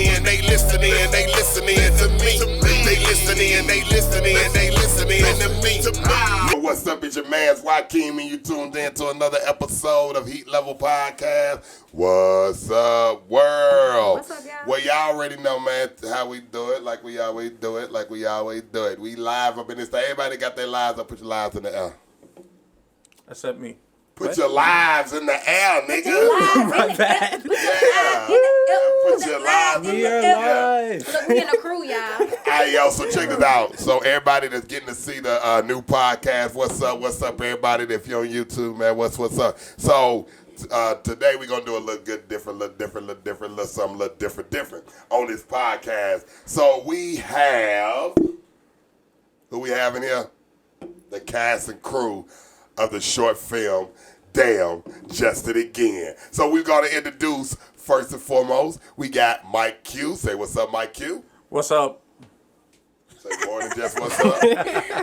listening, they listening, they listening to me. They listening, they listening, they listening to me. What's up, it's your man's Joaquin, and you tuned in to another episode of Heat Level Podcast. What's up, world? What's up, y'all? Well, y'all already know, man, how we do it, like we always do it, like we always do it. We live up in this thing. Everybody got their lives up. Put your lives in the air. Except me. Put your lives in the air, nigga. My bad. Yeah. Put your lives in the air. Look, we in a crew, y'all. Hey, yo, so check this out. So everybody that's getting to see the new podcast, what's up, everybody? If you're on YouTube, man, what's up? So today we're going to do a little good, different, little something, little different on this podcast. So we have, who we have in here? The cast and crew of the short film, Damn, Just It Again. So we're going to introduce, first and foremost, we got Mike Q. Say what's up, Mike Q. What's up? Say more than just what's up.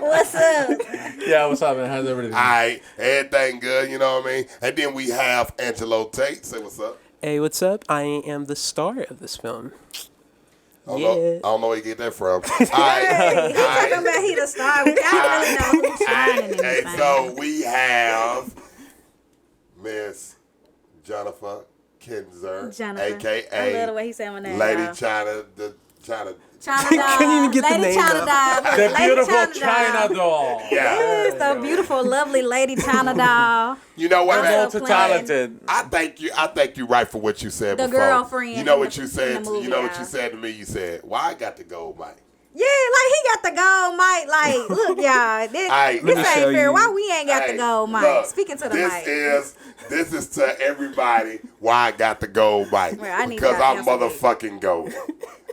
What's up? Yeah, what's up, man? How's everything? All right, everything good, you know what I mean? And then we have Angelo Tate. Say what's up. Hey, what's up? I am the star of this film. I don't know where you get that from. Hey, talking about he the star. We don't really know who's shining in this Hey, thing. so we have Miss Jennifer Kinzer, Jennifer. a.k.a. I love the way he said my name. Lady y'all. China, the China. China doll. Couldn't even get the Lady name China up. doll. The Lady beautiful China doll. Yeah. Yes, the beautiful, lovely Lady China doll. You know what, man? Multi-talented. I thank you right for what you said The before. girlfriend You know in what the- you in said. the movie, You know what yeah. you said to me. You said, "Why I got the gold mic?" Yeah, like he got the gold mic. Like, look, y'all. This Aight, ain't let me show fair. you. Why we ain't got the Hey, gold mic? look, Speaking to the mic. This is to everybody why I got the gold mic. Well, I need because to I'm have some motherfucking golden.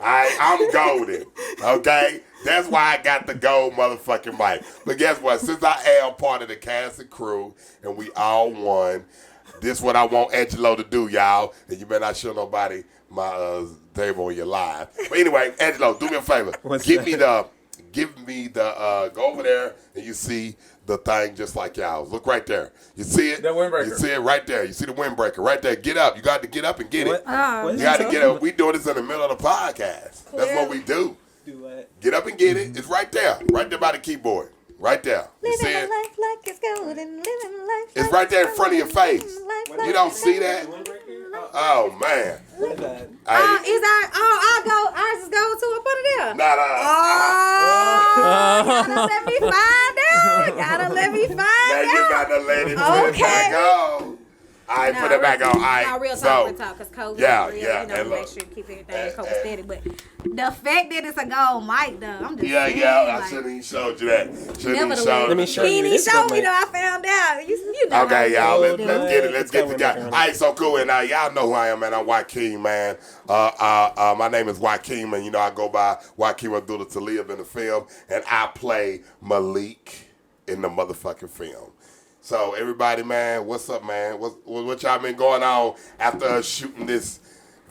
I'm golden. Okay? That's why I got the gold motherfucking mic. But guess what? Since I am part of the cast and crew and we all won, this is what I want Angelo to do, y'all. And you better not show nobody my table on your live. But anyway, Angelo, do me a favor. Give me the go over there and you see the thing just like y'all. Look right there. You see it? The windbreaker. You see it right there. You see the windbreaker right there. Get up. You got to get up and get it. Oh, You got to get up. We doing this in the middle of the podcast. That's what we do. Do what? Get up and get it. It's right there. Right there by the keyboard. Right there. You see living it? life like it's golden. Living life. It's like right there in front of your face. living life like You don't it's see that? Oh, man. What is that? Hey, Is ours is gold too? I put it there. nah. Gotta let me find out. Gotta let me find Now you out. got to let it put it Okay. back on. All right, put it back on. All right. No, real So, talk, because COVID yeah, is real. yeah, You know, and make look. sure you keep everything COVID steady. But the fact that it's a gold mic, though, I'm just saying. I like, shouldn't even showed you that. Shouldn't even nevertheless. showed Let me you. show He you. didn't This is show what me, my- though. I found out. You know Okay, how y'all, we let's do. get it. Let's get the guy. All All right, so cool. And y'all know who I am, man. I'm Joaquin, man. My name is Joaquin, man. You know, I go by Joaquin Abdullah to live in the film, and I play Malik in the motherfucking film. So, everybody, man, what's up, man? What y'all been going on after us shooting this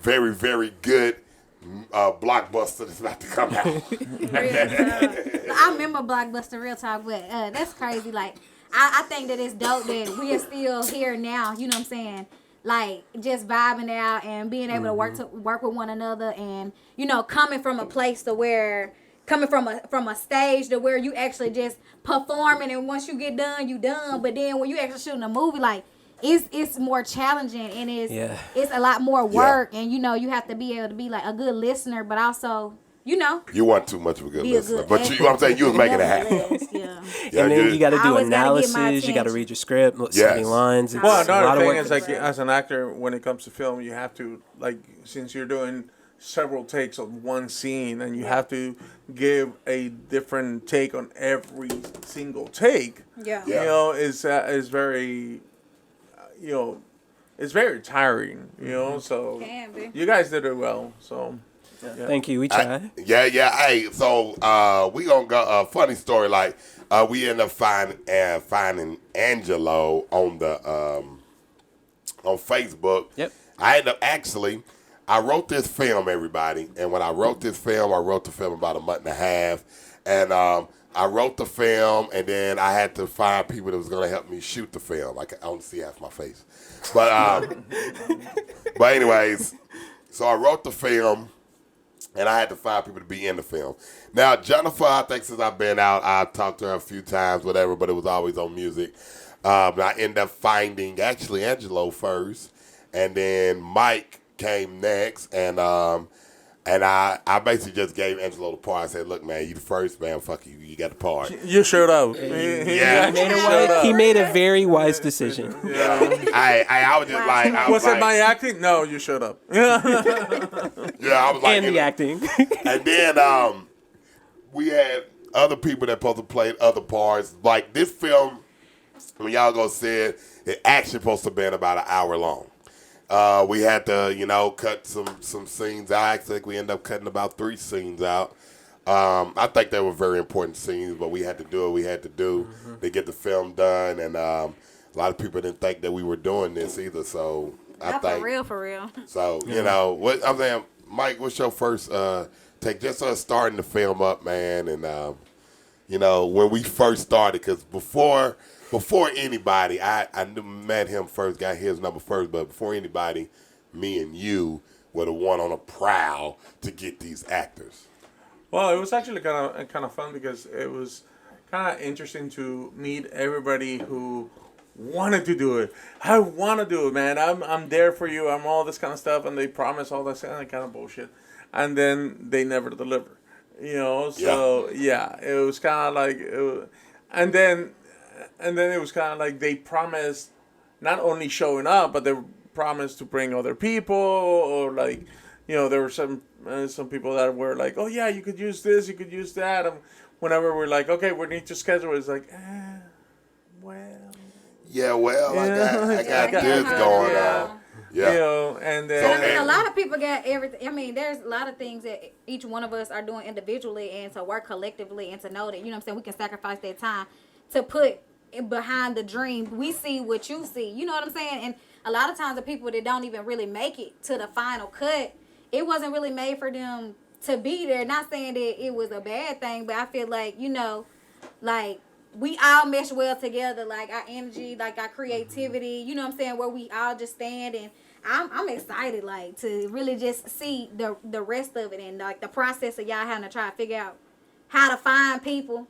very, very good blockbuster that's about to come out? I remember Blockbuster Real Talk, but that's crazy. Like, I think that it's dope that we are still here now. You know what I'm saying? Like, just vibing out and being able to work with one another, and you know, coming from a place to where, coming from a stage to where you actually just performing, and once you get done, you done. But then when you actually shooting a movie, like, it's more challenging, and it's a lot more work, and you know, you have to be able to be like a good listener, but also, you know, You weren't too much of a good be a listener. good But you know what I'm saying? You was making it happen. nevertheless, yeah. Yeah, And then you got to I do always gotta get my analysis. You got to attention. read your script, so Yes. many lines. It's Well, a lot another of thing work. is, like, as an actor, when it comes to film, you have to, like, since you're doing several takes of one scene, and you have to give a different take on every single take. Yeah. Yeah. You know, is very, you know, it's very tiring. You know, so Can be. you guys did it well. So yeah. Thank you. We try. Yeah. Hey, so we gonna go. Funny story. Like we ended up finding Angelo on the on Facebook. Yep. I ended up I wrote this film, everybody, and when I wrote this film, I wrote the film about a month and a half, and I wrote the film, and then I had to find people that was gonna help me shoot the film. I don't see half my face, but but anyways, so I wrote the film. and I had to find people to be in the film. Now, Jennifer, I think since I've been out, I've talked to her a few times, whatever, but it was always on music. I ended up finding actually Angelo first, and then Mike came next, and I basically just gave Angelo the part. I said, "Look, man, you the first, man. Fuck you. You got the part." You showed up. Yeah. He made a very wise decision. Yeah. I was just like, Was it my acting? No, you showed up. Yeah, I was like, And the acting. And then we had other people that supposed to play other parts. Like this film, when y'all go see it, it actually supposed to be about an hour long. We had to, cut some scenes out. I think we ended up cutting about 3 scenes out. I think they were very important scenes, but we had to do what we had to do to get the film done. And a lot of people didn't think that we were doing this either. So I Not think for real. So what I'm saying, Mike, what's your first take? Just us starting the film up, man, and when we first started, because before anybody, I met him first, got his number first, but before anybody, me and you were the one on a prowl to get these actors. Well, it was actually kind of fun because it was kind of interesting to meet everybody who wanted to do it. I want to do it, man. I'm there for you. I'm all this kind of stuff, and they promise all this kind of bullshit, and then they never deliver. So yeah it was kind of like, and then it was kind of like they promised not only showing up, but they promised to bring other people, or like, there were some people that were like, oh yeah, you could use this, you could use that, and whenever we're like, okay, we need to schedule, it's like, well. Yeah, well, I got this going on. Yeah. And then a lot of people got everything. I mean, there's a lot of things that each one of us are doing individually, and to work collectively, and to know that, we can sacrifice that time to put behind the dream. We see what you see. You know what I'm saying? And a lot of times the people that don't even really make it to the final cut, it wasn't really made for them to be there. Not saying that it was a bad thing, but I feel like, like we all mesh well together, like our energy, like our creativity, you know what I'm saying, where we all just stand, and I'm excited, like, to really just see the rest of it, and like the process of y'all having to try to figure out how to find people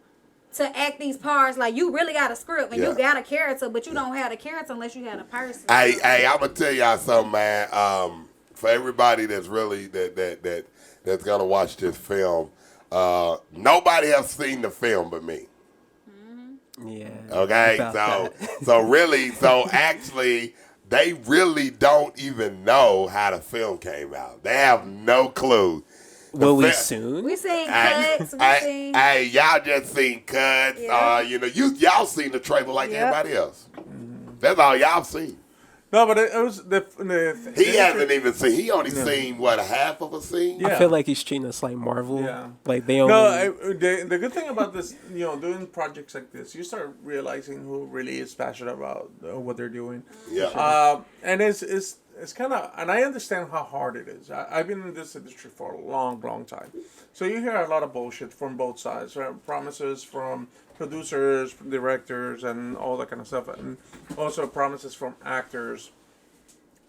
to act these parts. Like, you really got a script and you got a character, but you don't have a character unless you have a person. Hey, I'm gonna tell y'all something, man. For everybody that's really that's gonna watch this film, nobody has seen the film but me. Yeah. Okay, so actually, they really don't even know how the film came out. They have no clue. Will we soon? We seen cuts. Hey, y'all just seen cuts. Yeah. Y'all seen the trailer like everybody else. That's all y'all seen. No, but it was He hasn't even seen. He only seen what, a half of a scene. Yeah. I feel like he's treating us like Marvel. Yeah. Like they only. No, the good thing about this, doing projects like this, you start realizing who really is passionate about what they're doing. Yeah. And it's kind of, and I understand how hard it is. I've been in this industry for a long, long time. So you hear a lot of bullshit from both sides, right? Promises from producers, from directors, and all that kind of stuff, and also promises from actors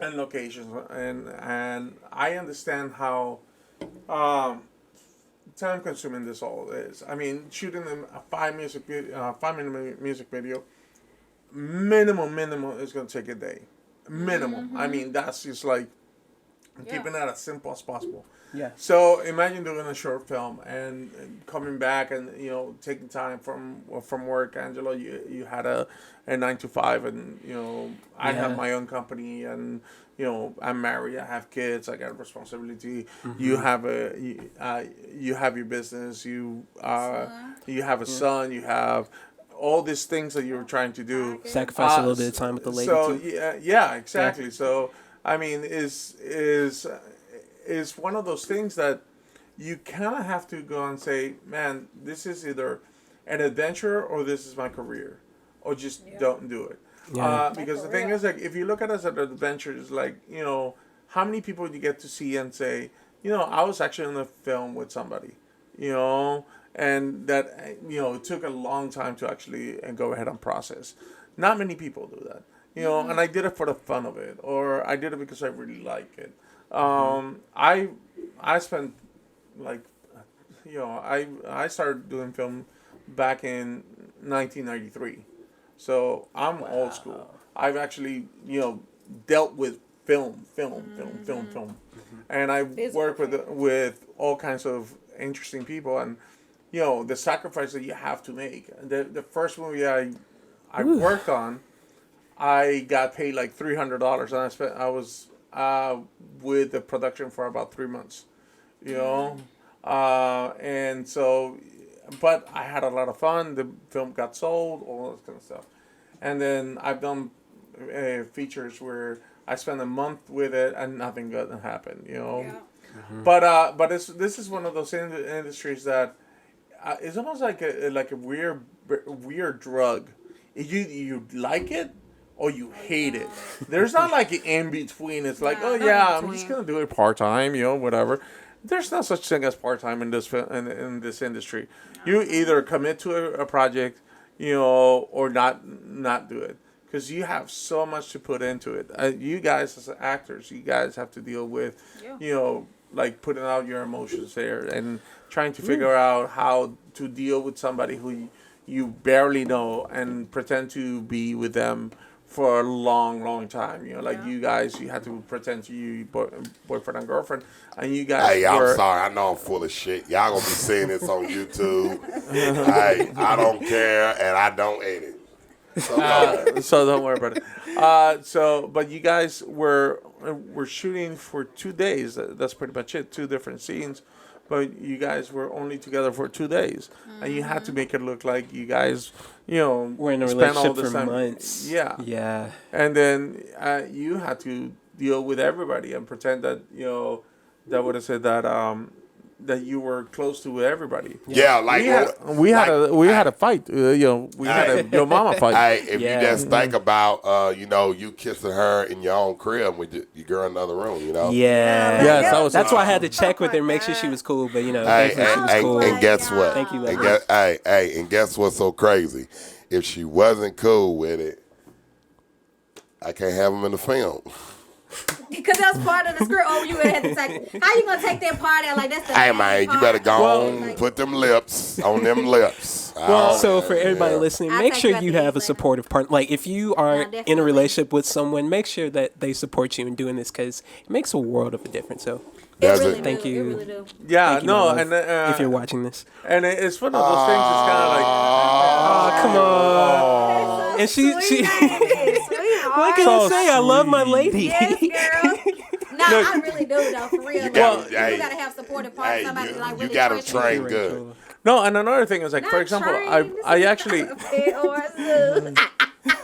and locations. And I understand how time consuming this all is. I mean, shooting a 5-minute music video, minimum is going to take a day. Minimum. I mean, that's just like keeping that as simple as possible. Yeah. So imagine doing a short film and coming back and taking time from work. Angelo, you had a 9 to 5, and I have my own company, and I'm married. I have kids. I got a responsibility. Mm-hmm. You have your business. You have a son. You have all these things that you're trying to do. Sacrifice a little bit of time with the lady. So too. yeah, exactly. Yeah. So I mean, is one of those things that you kind of have to go and say, man, this is either an adventure or this is my career, or just don't do it. Yeah. Because the thing is, like, if you look at us as an adventure, it's like, how many people you get to see and say, I was actually in a film with somebody, and that, it took a long time to actually go ahead and process. Not many people do that, and I did it for the fun of it, or I did it because I really like it. I spent like, I started doing film back in 1993, so I'm old school. I've actually dealt with film, and I work with all kinds of interesting people, and the sacrifice that you have to make. The first movie I worked on, I got paid like $300, and I was with the production for about 3 months, and so, but I had a lot of fun. The film got sold, all that kind of stuff, and then I've done features where I spent a month with it and nothing good happened, Yeah. Mm-hmm. But this is one of those industries that it's almost like a weird drug. You like it or you hate it. There's not like an in between. It's like, oh yeah, I'm just gonna do it part time, whatever. There's no such thing as part time in this industry. You either commit to a project, or not do it. Because you have so much to put into it. You guys as actors, you guys have to deal with, like putting out your emotions there and trying to figure out how to deal with somebody who you barely know and pretend to be with them for a long, long time. You guys, you had to pretend to you boyfriend and girlfriend, and you guys. Hey, I'm sorry. I know I'm full of shit. Y'all gonna be seeing this on YouTube. Hey, I don't care, and I don't edit. So don't worry about it. But you guys were shooting for 2 days. That's pretty much it. 2 different scenes, but you guys were only together for 2 days, and you had to make it look like you guys, we're in a spent all relationship this for time. months. Yeah. And then you had to deal with everybody and pretend that that would have said that you were close to everybody. Yeah, like we had a fight. We had a your mama fight. Hey, if you just think about, you kissing her in your own crib with your girl in another room, Yeah. Yes, that's why I had to check with her, make sure she was cool. But Hey, thankfully she was cool. and guess what? Thank you, and guess what's so crazy? If she wasn't cool with it, I can't have them in the film. Because that was part of the script. Oh, you would have to take. How you gonna take that part out? Like that's the. Hey man, you better go on, like, put them lips on them lips. Well, so for everybody listening, I'll make take sure you at you the have end a later. supportive partner. Like if you are in definitely. a relationship with someone, make sure that they support you in doing this because it makes a world of a difference. So Thank you. It really do. Yeah, thank you, no, my love, and if you're watching this. and it's one of those things. It's kind of like, Oh, come on. And she what can I say? I love my lady. Yes, girl. No, I really do though, for real. You gotta have supportive partners. Somebody like really. You gotta pushing you. train good. no, and another thing is like, for Not example, trained. I actually. Or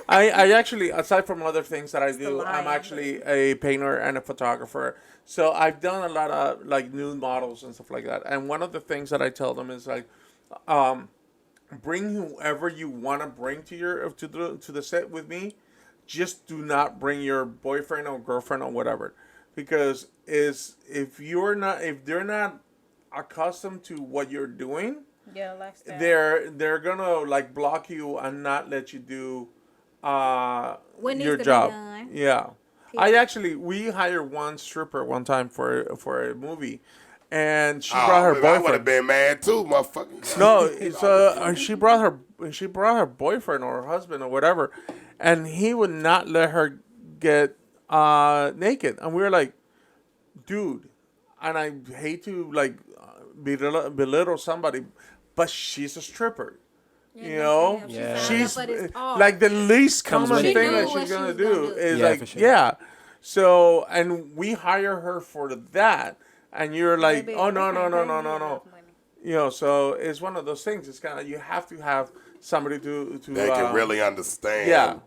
I actually, aside from other things that I do, I'm lion. actually a painter and a photographer. So I've done a lot of like nude models and stuff like that. And one of the things that I tell them is like, bring whoever you want to bring to the set with me. Just do not bring your boyfriend or girlfriend or whatever, because if they're not accustomed to what you're doing, yeah, like that. they're gonna like block you and not let you do What needs your to be job. done. Yeah. We hired one stripper one time for a movie, and she brought her I would have boyfriend. been mad too, motherfucker. No, she brought her boyfriend or her husband or whatever, and he would not let her get naked, and we were like, dude, and I hate to like belittle somebody, but she's a stripper. Yeah. She's but it's off. like the least Comes common with it. thing She knew that what she's she gonna was do gonna do. is Yeah, like, for sure. yeah. So, and we hire her for that, and you're like, Baby, oh no. enough money. So it's one of those things. It's kind of, you have to have somebody to They can really understand yeah.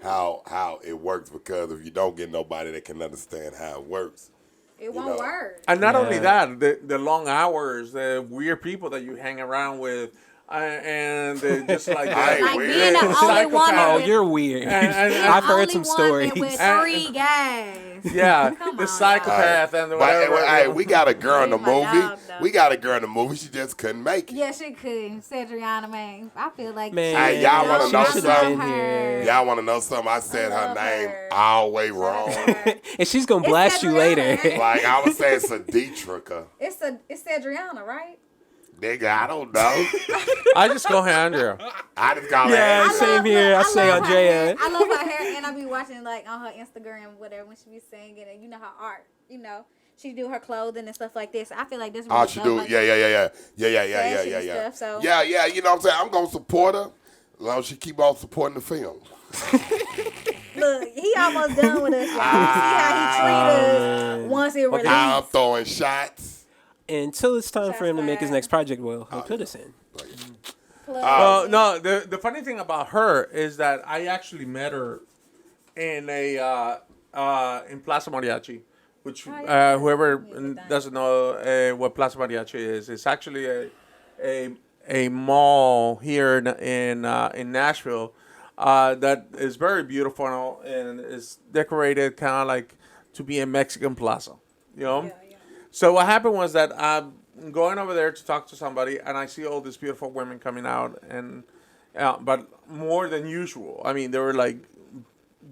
how it works, because if you don't get nobody that can understand how it works, It won't work. And not only Yeah. that, the long hours, the weird people that you hang around with, and they're just like Like weird. being the only Psychopath. woman Oh, with, you're weird. And I've heard only some woman stories. with And- 3 guys. yeah, Come the on, psychopath and But whatever. hey, we got a girl in the Leave my movie. dog, though. We got a girl in the movie. She just couldn't make it. Yeah, she could. Cedriana, man. I feel like Man, Hey, y'all wanna she know should have something? been here. Y'all want to know something? I said her love name her. all the way wrong. And she's gonna It's blast you later. Cedriana. Like I was saying, Saditra. It's Cedriana, right? Nigga, I don't know. I just go Andrea. I just call Yeah, her. same here. I say love her Andrea. hair. I love her hair, and I be watching like on her Instagram, whatever, when she be singing, and you know her art. You know, she do her clothing and stuff like this. I feel like this. Oh, she do. Yeah. Fashion and stuff, so. Yeah. You know what I'm saying? I'm gonna support her. As long as she keep on supporting the film. Look, he almost done with us. Y'all. You see how he treat us once it released. I'm throwing shots. Until it's time for him to make his fired. next project, he'll put us in. Well, no, the funny thing about her is that I actually met her in in Plaza Mariachi, which yeah. whoever Me too. doesn't know what Plaza Mariachi is, it's actually a mall here in Nashville that is very beautiful and is decorated kind of like to be a Mexican plaza, you know. Yeah. So what happened was that I'm going over there to talk to somebody, and I see all these beautiful women coming out, and but more than usual. I mean, they were like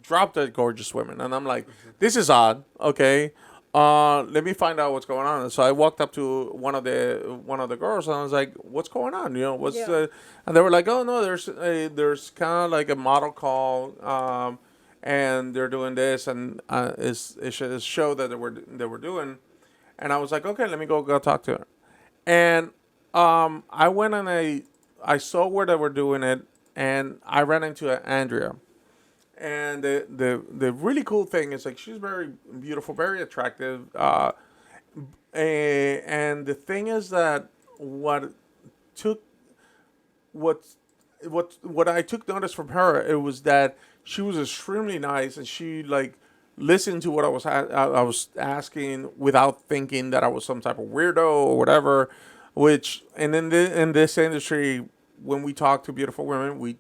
drop dead gorgeous women, and I'm like, this is odd. Okay, let me find out what's going on. And so I walked up to one of the girls, and I was like, what's going on? You know, what's and they were like, oh no, there's kind of like a model call, and they're doing this, and it's a show that they were doing. And I was like, okay, let me go talk to her. And I went and I saw where they were doing it, and I ran into Andrea. And the really cool thing is like she's very beautiful, very attractive. And the thing is that what I took notice from her, it was that she was extremely nice, and she like listened to what I was asking without thinking that I was some type of weirdo or whatever. Which, and in this industry, when we talk to beautiful women, we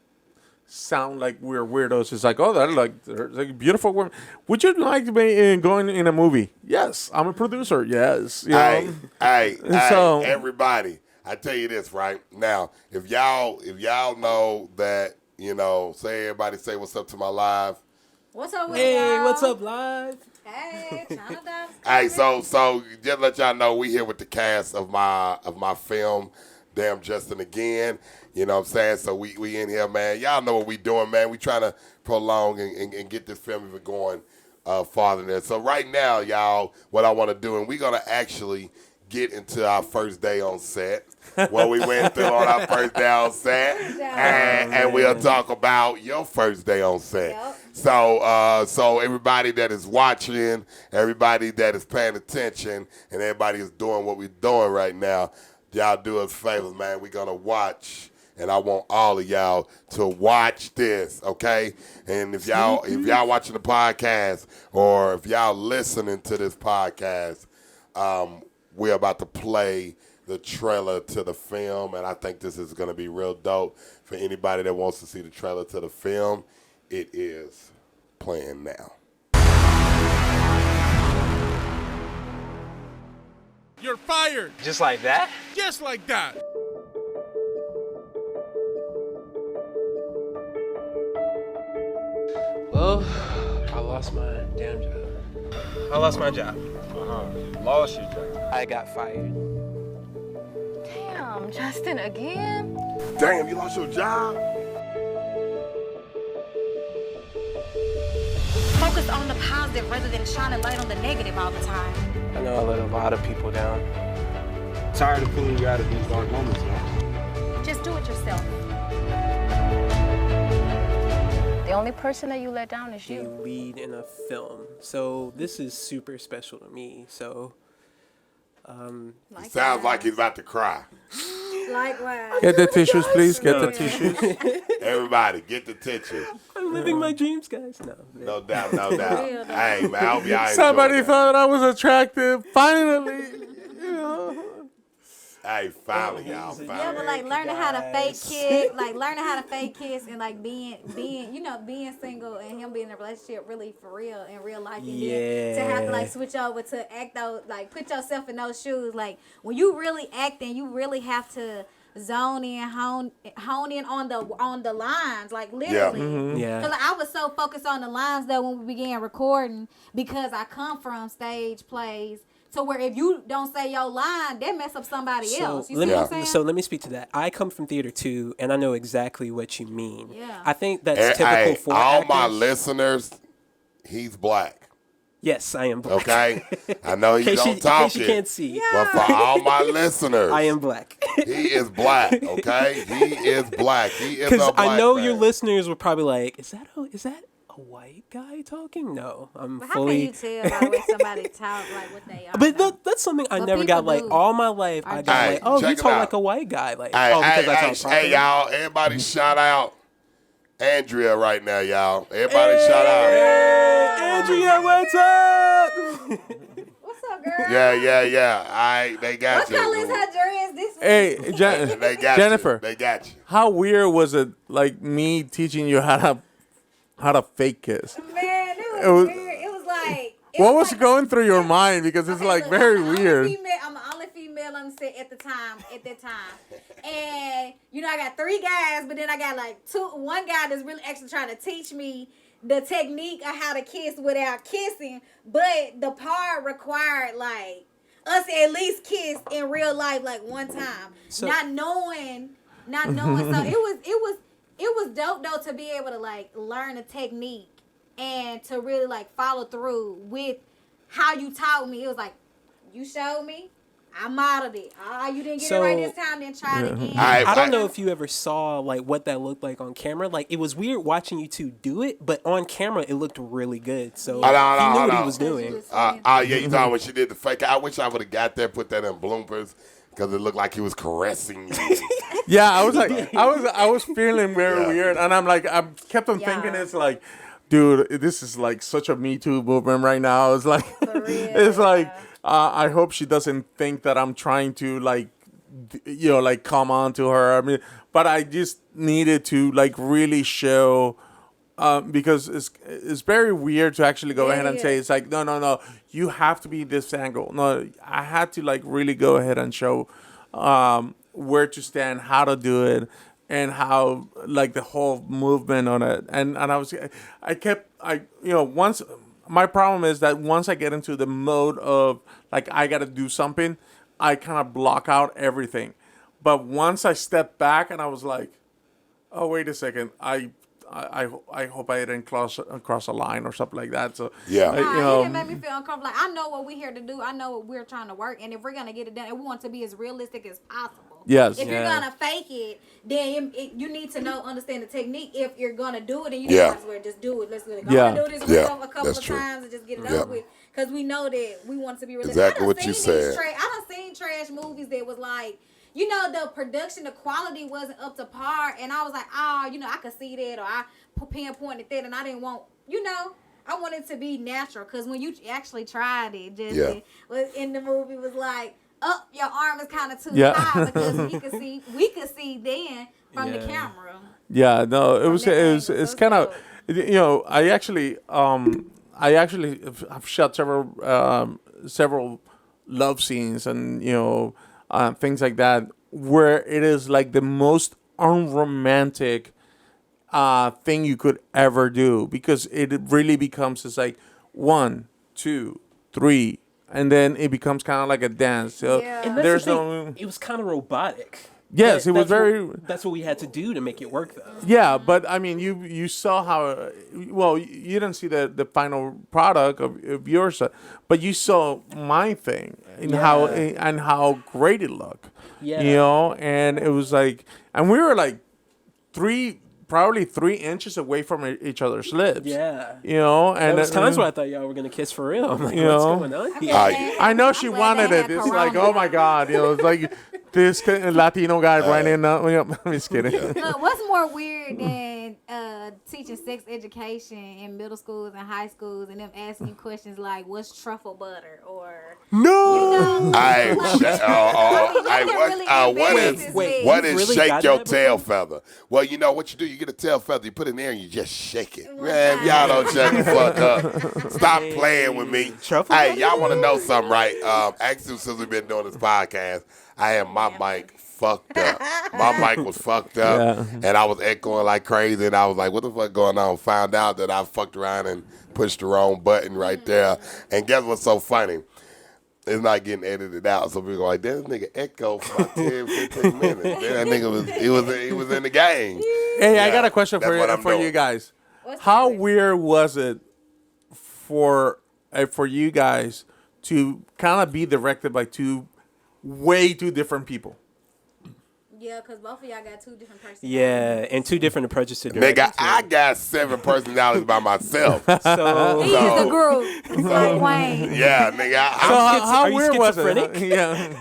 sound like we're weirdos. It's like, oh, they're like beautiful women. Would you like to be going in a movie? Yes, I'm a producer. Yes, you know? Hey, So- everybody. I tell you this right now. If y'all know that, you know, everybody say what's up to my live. What's up with Hey, y'all? what's up, live? Hey, China Dogs. Hey, so just let y'all know we here with the cast of my film, Damn Justin Again. You know what I'm saying? So we in here, man. Y'all know what we doing, man. We trying to prolong and get this film even going farther than that. So right now, y'all, what I want to do, and we're gonna actually get into our first day on set. What we went through on our first day on set, and we'll talk about your first day on set. Yep. So everybody that is watching, everybody that is paying attention, and everybody is doing what we're doing right now, y'all do us favors, man. We're gonna watch, and I want all of y'all to watch this, okay? And if y'all watching the podcast, or if y'all listening to this podcast, we're about to play the trailer to the film, and I think this is going to be real dope for anybody that wants to see the trailer to the film. It is playing now. You're fired. Just like that? Just like that. Well, I lost my damn job. I lost my job. Lost your job. I got fired. Damn, Justin again? Damn, you lost your job? Focus on the positive rather than shining light on the negative all the time. I know I let a lot of people down. Tired of pulling you out of these dark moments, man. Just do it yourself. The only person that you let down is The you. lead in a film. So this is super special to me. So Sounds like he's about to cry. Likewise. Get the tissues, please. Get the tissues. Everybody, get the tissue. I'm living my dreams, guys. No. No doubt, no doubt. Hey, man, I hope y'all Somebody enjoyed that. thought I was attractive. Finally, you know. Hey, finally, y'all. Yeah, Finally. but like learning how to fake kiss, like learning how to fake kiss, and like being being single and him being in a relationship really for real in real life, and then to have to like switch over to act out, like put yourself in those shoes. Like when you really acting, you really have to zone in, hone in on the lines, like literally. Yeah. Cause like, I was so focused on the lines though when we began recording, because I come from stage plays. So where if you don't say your line, that mess up somebody else. You see what I'm saying? So let me speak to that. I come from theater too, and I know exactly what you mean. Yeah. I think that's typical for all actors. my listeners, he's black. Yes, I am black. Okay? I know you don't talk in case you can't see. but for all my listeners, I am black. he is black, okay? He is black. He is a Because black I know man. your listeners were probably like, is that a white guy talking? No, I'm But how fully. can you tell by the way somebody talk, like what they are? But that's something I But never got. people Like do. all my life, I got Hey, like, oh, check you it talk out. like a white guy. Like, Hey, oh, because I hey, talk properly. hey, y'all. Everybody shout out Andrea right now, y'all. Everybody shout out. Andrea, what's up? What's up, girl? Yeah. All right, they got What you. color is her dress this week? Hey, They got Jennifer, you. They got you. how weird was it, like me teaching you how to fake kiss? Man, It it was was- weird. It was like What was going through your mind? Because it's Okay, like look, very I'm the only weird. I'm the only female on the set at that time. And I got 3 guys, but then I got like one guy that's really actually trying to teach me the technique of how to kiss without kissing. But the part required like us to at least kiss in real life like one time. So- not knowing. So it was dope though to be able to like learn a technique and to really like follow through with how you taught me. It was like, you showed me, I modeled it. You didn't get it right this time, then try it again. I don't know if you ever saw like what that looked like on camera. Like it was weird watching you two do it, but on camera it looked really good. So Hold on, he knew hold what on. he was doing. Yeah, you talking when she did the fake. I wish I would have got there, put that in bloopers, because it looked like he was caressing you. Yeah, I was like, I was feeling very Yeah. weird, and I'm like, I kept on Yeah. thinking, it's like, dude, this is like such a Me Too movement right now. It's like, For real, it's like, yeah. I hope she doesn't think that I'm trying to like, like come on to her. I mean, but I just needed to like really show. Because it's very weird to actually go ahead and say it's like no, you have to be this angle. No, I had to like really go ahead and show where to stand, how to do it, and how like the whole movement on it. And once my problem is that once I get into the mode of like I got to do something, I kind of block out everything. But once I stepped back and I was like, oh wait a second, I hope I didn't cross a line or something like that. So Yeah. It didn't make me feel uncomfortable. Like, I know what we're here to do. I know what we're trying to work. And if we're going to get it done, we want to be as realistic as possible. Yes. If you're Yeah. going to fake it, then you need to understand the technique. If you're going to do it, then you Yeah. might as well just do it. Let's go Yeah. do this Yeah, a couple that's of true. times and just get it Yeah. over with. Because we know that we want to be realistic. Exactly I done what you seen these said. I done seen trash movies that was like, the production, the quality wasn't up to par. And I was like, I could see that, or I pinpointed that, and I didn't want, I wanted to be natural. Because when you actually tried it, just in the movie was like, your arm is kind of too high, because we could see then from the camera. Yeah, no, it was that angle, it's so kind of dope. I actually have shot several love scenes and things like that where it is like the most unromantic thing you could ever do, because it really becomes it's like 1, 2, 3, and then it becomes kind of like a dance. So Yeah. And that's there's the thing, no it was kind of robotic. Yes, it was That's what we had to do to make it work, though. Yeah, but I mean, you saw how you didn't see the final product of yours, but you saw my thing and how great it looked. Yeah. And it was like, and we were like probably 3 inches away from each other's lips. Yeah. And There was times where I thought y'all were gonna kiss for real. I'm like, what's going on here? I know she I'm glad wanted they it. had It's like, Corona. oh my God, it's like this Latino guy running. I'm just kidding. Look, what's more weird than teaching sex education in middle schools and high schools, and them asking you questions like, "What's truffle butter?" or No. What is really shake got your that tail before? feather? Well, you know what you do. You get a tail feather, you put it in there, and you just shake it. Man, y'all don't shut the fuck up. Stop playing with me. Truffle Hey, butter? y'all want to know something, right? Actually, since we've been doing this podcast, I had my mic fucked up. My mic was fucked up, and I was echoing like crazy, and I was like, what the fuck going on? Found out that I fucked around and pushed the wrong button right there. And guess what's so funny? It's not getting edited out, so people are like, "This nigga echo for about 10, 15 minutes." That nigga he was in the game. Hey, Yeah, I got a question that's for what I'm you doing. guys. What's the How question? weird was it for you guys to kind of be directed by way two different people? Yeah, because both of y'all got two different personalities. Yeah, and two different approaches to directing. Nigga, I got 7 personalities by myself. So He is a group. Like Wayne. Yeah, nigga. How are you weird was it? schizophrenic? Yeah.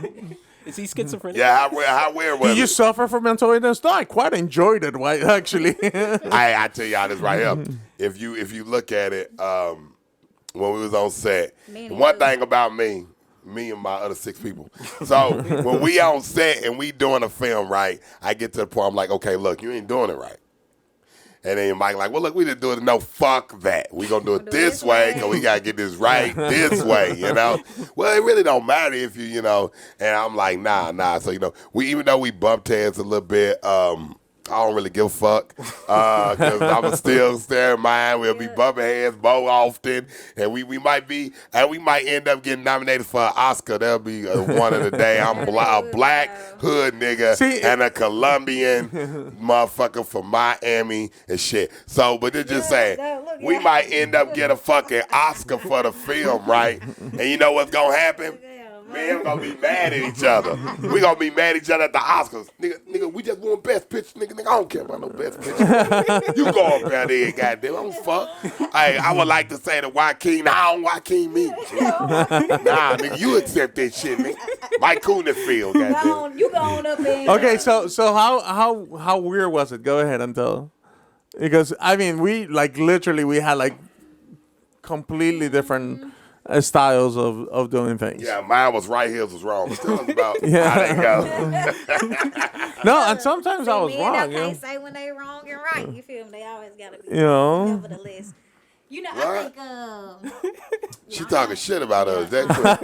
is he schizophrenic? Yeah, how weird was Did you it? suffer from mental illness? No, I quite enjoyed it. Why, actually? I tell y'all this right here. If you look at it, when we was on set, Man, one you- thing about me and my other 6 people. So when we on set and we doing a film, right, I get to the point I'm like, okay, look, you ain't doing it right. And then Mike like, well, look, we didn't do it. No, fuck that. We gonna do it this way because we gotta get this right this way, you know. Well, it really don't matter if you know. And I'm like, nah. So even though we bumped heads a little bit, I don't really give a fuck because I'm still in mind. We'll be bumping heads more often, and we might end up getting nominated for an Oscar. That'll be one of the day. I'm a black hood nigga and a Colombian motherfucker from Miami and shit. So, but they're just saying we might end up getting a fucking Oscar for the film, right? And you know what's gonna happen? Me and him gonna be mad at each other. We gonna be mad at each other at the Oscars. Nigga, we just won Best Picture. Nigga, I don't care about no Best Picture. You go up there, goddamn. I don't fuck. Hey, I would like to say to Joaquin, Joaquin me. Nah, nigga, you accept that shit, nigga. Mike Coonfield, goddamn. You go on up in. Okay, so how weird was it? Go ahead and tell. Because I mean, we had completely different styles of doing things. Yeah, mine was right, his was wrong. But tell us about how they go. No, and sometimes I was Men wrong. that can't say when they wrong and right. You feel me? They always gotta be. You know? Nevertheless, I think She talking shit about us. That quick.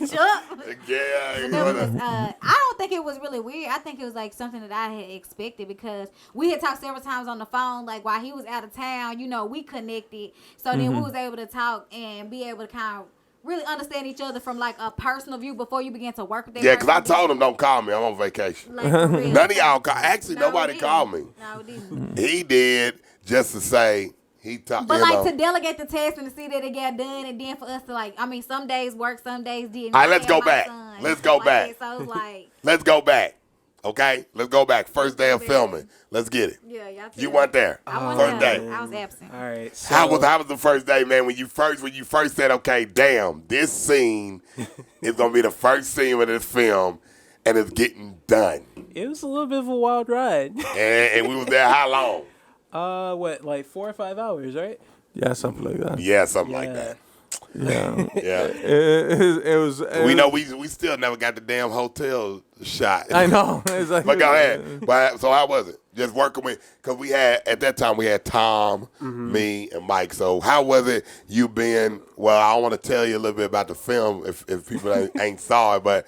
catch up. Yeah, you Nevertheless, know. I don't think it was really weird. I think it was like something that I had expected because we had talked several times on the phone. Like while he was out of town, we connected. So then we was able to talk and be able to kind of really understand each other from like a personal view before you begin to work with that. Yeah, because I person. told him don't call me. I'm on vacation. Like, for real. None of y'all call. Actually, No, nobody it called me. didn't. No, it didn't. He did just to say he talked. But like to delegate the test and to see that it got done, and then for us to some days work, some days didn't. All right, let's I go had my back. son, Let's stuff go like back. that. So it's like, Let's go back. Okay, let's go back. First day of filming. Let's get it. yeah, y'all. You weren't there. I wasn't First there. day. I was absent. All right. So, How was the first day, man? When you first said, okay, damn, this scene is gonna be the first scene of this film, and it's getting done. It was a little bit of a wild ride. And we was there how long? Like 4 or 5 hours, right? Yeah, something like that. Yeah, something like that. Yeah. Yeah. It was. We know we still never got the damn hotel shot. I know. It's like, But go ahead. But so how was it? Just working with, because at that time we had Tom, me, and Mike. So how was it you being, well, I want to tell you a little bit about the film if people ain't saw it, but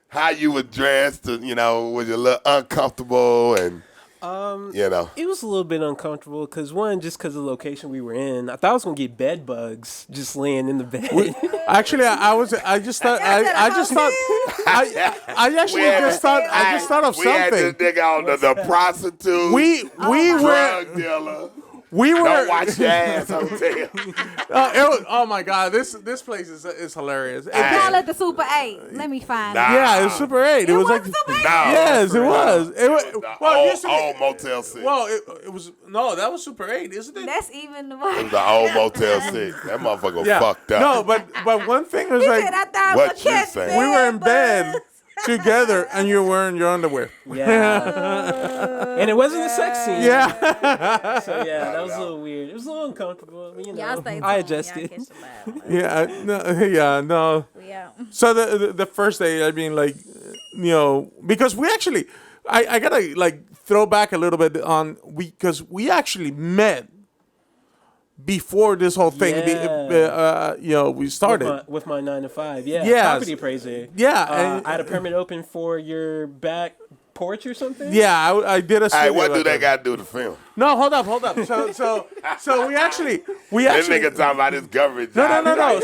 how you were dressed, was you a little uncomfortable and, It was a little bit uncomfortable because just because of the location we were in, I thought I was gonna get bed bugs just laying in the bed. Actually, I just thought of we had this something. nigga on the prostitute, drug dealer. We were. Don't watch your ass hotel. Oh my God! This place is hilarious. Call it the Super 8. Let me find Nah. it. Yeah, it was Super 8. It was like. Super 8? No. Yes, it was. It used to be- old Motel 6. Well, it was that was Super 8, isn't it? That's even the It one. was the old Motel 6. That motherfucker Yeah. fucked up. No, but one thing was He like said I thought What was you catch saying? we were in bed. together, and you're wearing your underwear. Yeah. And it wasn't a sex scene. Yeah. So yeah, that was a little weird. It was a little uncomfortable. You know, Y'all stay tuned. I adjusted. Y'all catch the vibe. No. We out. So the first day, I mean, like, because we actually, I gotta like throw back a little bit on because we actually met before this whole thing, we started with my 9 to 5. Yeah, Yes. property appraiser. Yeah, I had a permit open for your back porch or something. Yeah, I did a. Hey, what studio do they like got to do with the film? No, hold up. So we actually. This nigga talking about his government job. No.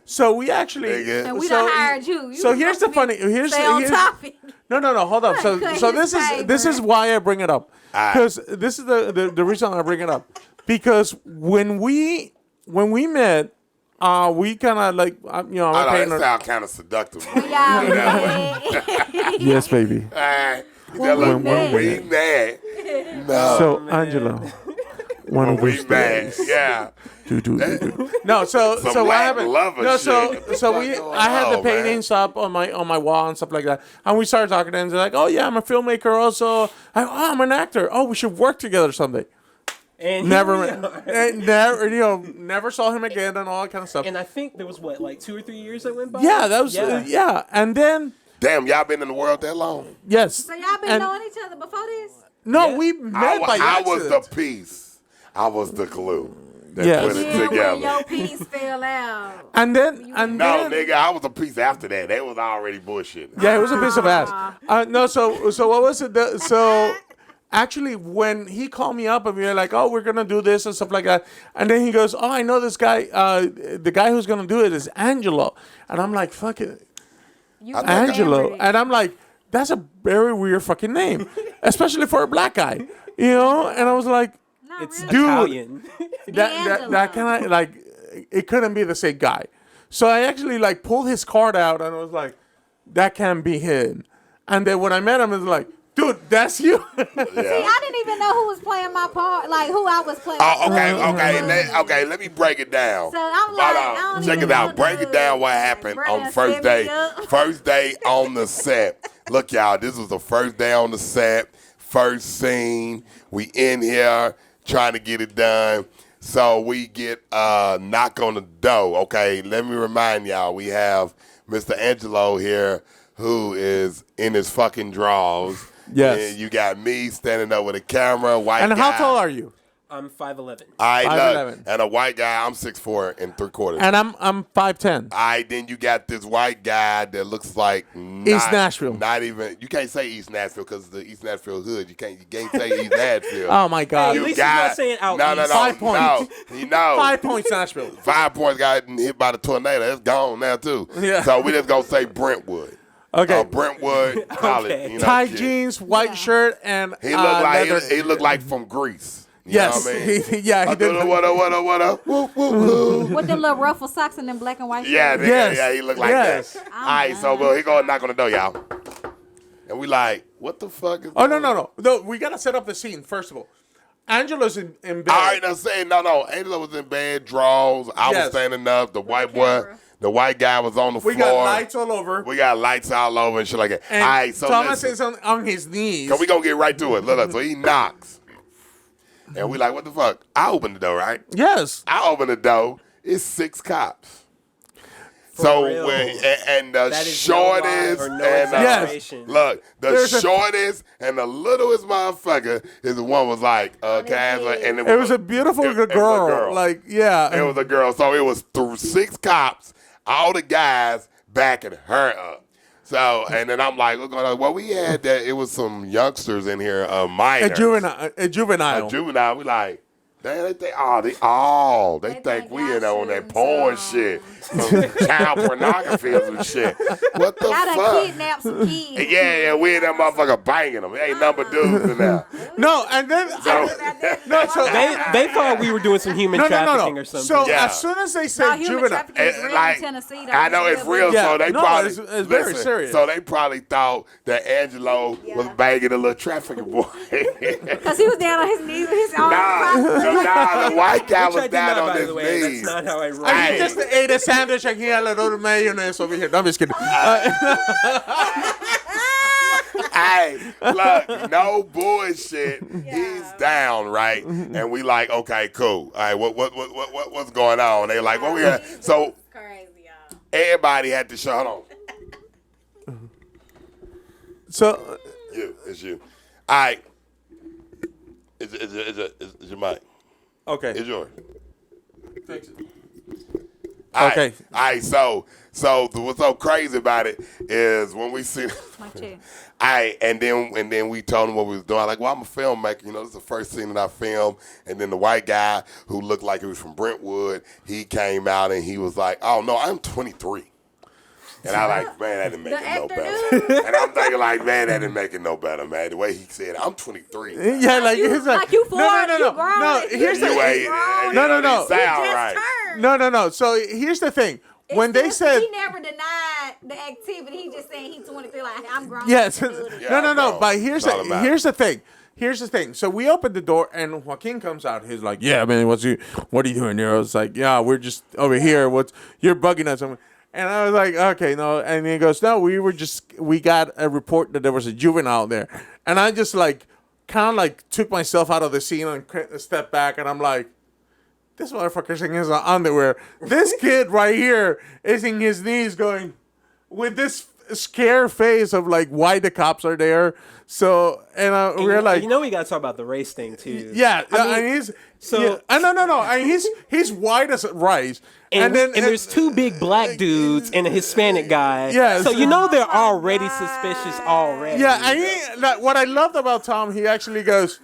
So we actually. Nigga. And we done hired you. So here's the funny. Stay on topic. No. Hold up. So this is why I bring it up, because this is the reason I bring it up, because when we met, we kind of like that sound kind of seductive. Yes, baby. When we met. No. So Angelo, one of we these met. days. Yeah. No, so Some what Latin happened? lover No, shit. I had the paintings up on my wall and stuff like that, and we started talking, and they're like, "Oh yeah, I'm a filmmaker also. I'm an actor. Oh, we should work together someday." And Never saw him again and all that kind of stuff. And I think there was like 2 or 3 years that went by. Yeah, that was and then Damn, y'all been in the world that long? yes. So y'all been knowing each other before this? No, Yeah. we met by I was accident. the piece. I was the glue that Yes. put it Yeah, when together. your piece fell out. And then No, nigga, I was the piece after that. They was already bullshitting. yeah, it was a piece of ass. No, so what was it? So actually, when he called me up and we were like, "Oh, we're gonna do this and stuff like that," and then he goes, "Oh, I know this guy. The guy who's gonna do it is Angelo," and I'm like, "Fuck it, You Angelo," remembered it. and I'm like, "That's a very weird fucking name, especially for a black guy, And I was like, Not It's really. Dude. Italian. that kind of like it couldn't be the same guy. So I actually like pulled his card out and I was like, that can't be him. And then when I met him, it was like, dude, that's you. See, I didn't even know who was playing my part, like who I was playing. Okay. Let me break it down. So I'm like, I don't check even it out. know Break it down. What happened Brandon on first set me day? up. First day on the set. Look, y'all, this was the first day on the set. First scene. We in here trying to get it done. So we get knock on the door. Okay, let me remind y'all, we have Mr. Angelo here who is in his fucking drawers. Yes. And you got me standing up with a camera, white And guy. how tall are you? I'm 5'11". I 5'11". and a white guy, I'm 6'4" and 3/4. And I'm 5'10". Then you got this white guy that looks like East Nashville. Not even, you can't say East Nashville because the East Nashville hood. You can't say East Nashville. Oh my God. Hey, at least he's not saying out no, east. 5 points. No. 5 points, Nashville. 5 points got hit by the tornado. It's gone now too. Yeah. So we just gonna say Brentwood. Okay. Brentwood College. Okay. You know, Tight shit. jeans, white shirt, and He looked like leather. he looked like from Greece. You Yes. know what I mean? He did. What up? Woo, woo, woo. With them little ruffle socks and them black and white Yeah, shirts. nigga, Yes. yeah, he looked like Yes. that. All right, so he go and knock on the door, y'all. And we like, what the fuck is Oh, no. We got to set up the scene, first of all. Angelo's in bed. All right, I'm saying, no. Angela was in bed, drawers. I was Yes. standing up. The white boy, the white guy was on the We floor. got lights all over. We got lights all over and shit like that. And All right, so Thomas listen. is on his knees. So we gonna get right to it. Look, so he knocks. And we like, what the fuck? I open the door, right? Yes. I open the door. It's 6 cops. So real. and the That is no lie shortest or no and exaggeration. look, the There's a- shortest and the littlest motherfucker is the one was like and It was a beautiful it was a girl. girl. Like, yeah. It was a girl. So it was through 6 cops, all the guys backing her up. So and then I'm like, well, we had that. It was some youngsters in here, minors, a juvenile. a juvenile. We like. They think we in on that porn shit, some child pornography or some shit. What the Y'all done fuck? kidnapped some kids. Yeah, we in that motherfucker banging them. Ain't number dudes in there. No, and then So, They thought we were doing some human trafficking or something. So Yeah. as soon as they No, say human juvenile, trafficking is real like, in Tennessee. Though. I know it's real, Yeah, so they no, probably it's very serious. So they probably thought that Angelo was banging a little trafficking boy. Because he was down on his knees with his arms crossed. Nah, the white guy Which was I did down not, on by his the way. knees. That's not how I roll. I just ate a sandwich and he had a little mayonnaise over here. No, I'm just kidding. Hey, look, no bullshit. He's down, right? And we like, okay, cool. All right, what's going on? They like, what we got? So Crazy, y'all. everybody had to show. Hold on. So, It's you. All right. It's your mic. okay. It's yours. Fix it. All right. Okay. All right. So what's so crazy about it is when we see. My chair. And then we told him what we was doing. Like, well, I'm a filmmaker. You know, this is the first scene that I filmed. And then the white guy who looked like he was from Brentwood, he came out and he was like, oh, no, I'm 23. And I like, man, that didn't make it no better. And I'm thinking like, man, that didn't make it no better, man. The way he said, I'm 23. Yeah, like You, he's like you 40, no. you grown. No, here's the You ain't, No. It sound just right. turned. No. So here's the thing. When It's they just- said he never denied the activity. He just saying he's 23. Like I'm grown. yes, I can do this. Yeah, no. bro. But here's It's all about the thing. Here's the thing. So we opened the door and Joaquin comes out. He's like, "Yeah, man, what are you doing here?" I was like, "Yeah, we're just over here. You're bugging us?" And I was like, "Okay, no." And he goes, "No, we got a report that there was a juvenile there." And I just like kind of like took myself out of the scene and stepped back, and I'm like, this motherfucker's in his underwear. This kid right here is in his knees going with this scare face of like why the cops are there. So, and we're like, you know, we gotta talk about the race thing too. yeah, I mean, and he's so- yeah, no. I mean, he's white as rice. And there's two big black dudes and a Hispanic guy. Yeah, So so- you know they're already suspicious already. Yeah, and what I loved about Tom, he actually goes,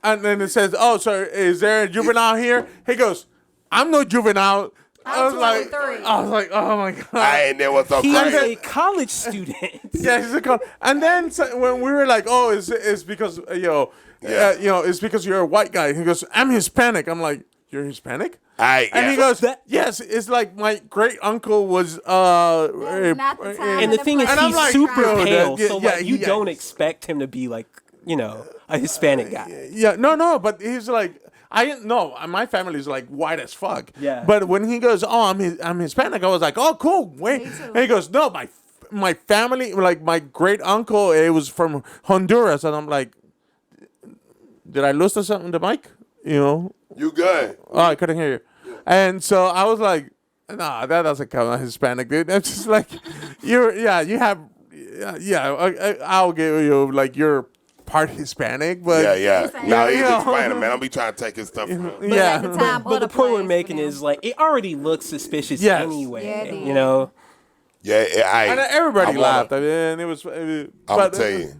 and then it says, "Oh, so is there a juvenile here?" He goes, "I'm no juvenile." I was like, 23. "Oh my god!" And then what's so He's crazy? a college student. Yeah, he's a and then when we were like, "Oh, it's because it's because you're a white guy." He goes, "I'm Hispanic." I'm like, "You're Hispanic?" And he goes, "Yes, it's like my great uncle was." Not the time. And the thing is, And I'm he's like, super bro, pale, yeah, so yeah, like you yeah. don't expect him to be like, a Hispanic guy. Yeah, no, but he's like, my family's like white as fuck. Yeah. But when he goes, "Oh, I'm Hispanic," I was like, "Oh, cool, wait." Me too. And he goes, "No, my family, like my great uncle, it was from Honduras," and I'm like, "Did I lose the mic?" You good. Oh, I couldn't hear you. And so I was like, "Nah, that doesn't count as Hispanic, dude." That's just like, I'll give you like you're part Hispanic, but Yeah. No, he's Yeah. explaining, man. I'll be trying to take his stuff. yeah. At the time, But the other point we're plans making for them. is like it already looks suspicious Yes. anyway. Yeah, it did. You know. Yeah, And everybody I wanna- laughed. I mean, it was. I'm but gonna tell you,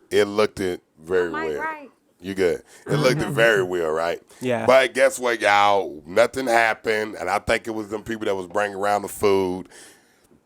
it looked it very Mike, well. right? You good? It looked it very well, right? Yeah. But guess what, y'all? Nothing happened, and I think it was them people that was bringing around the food.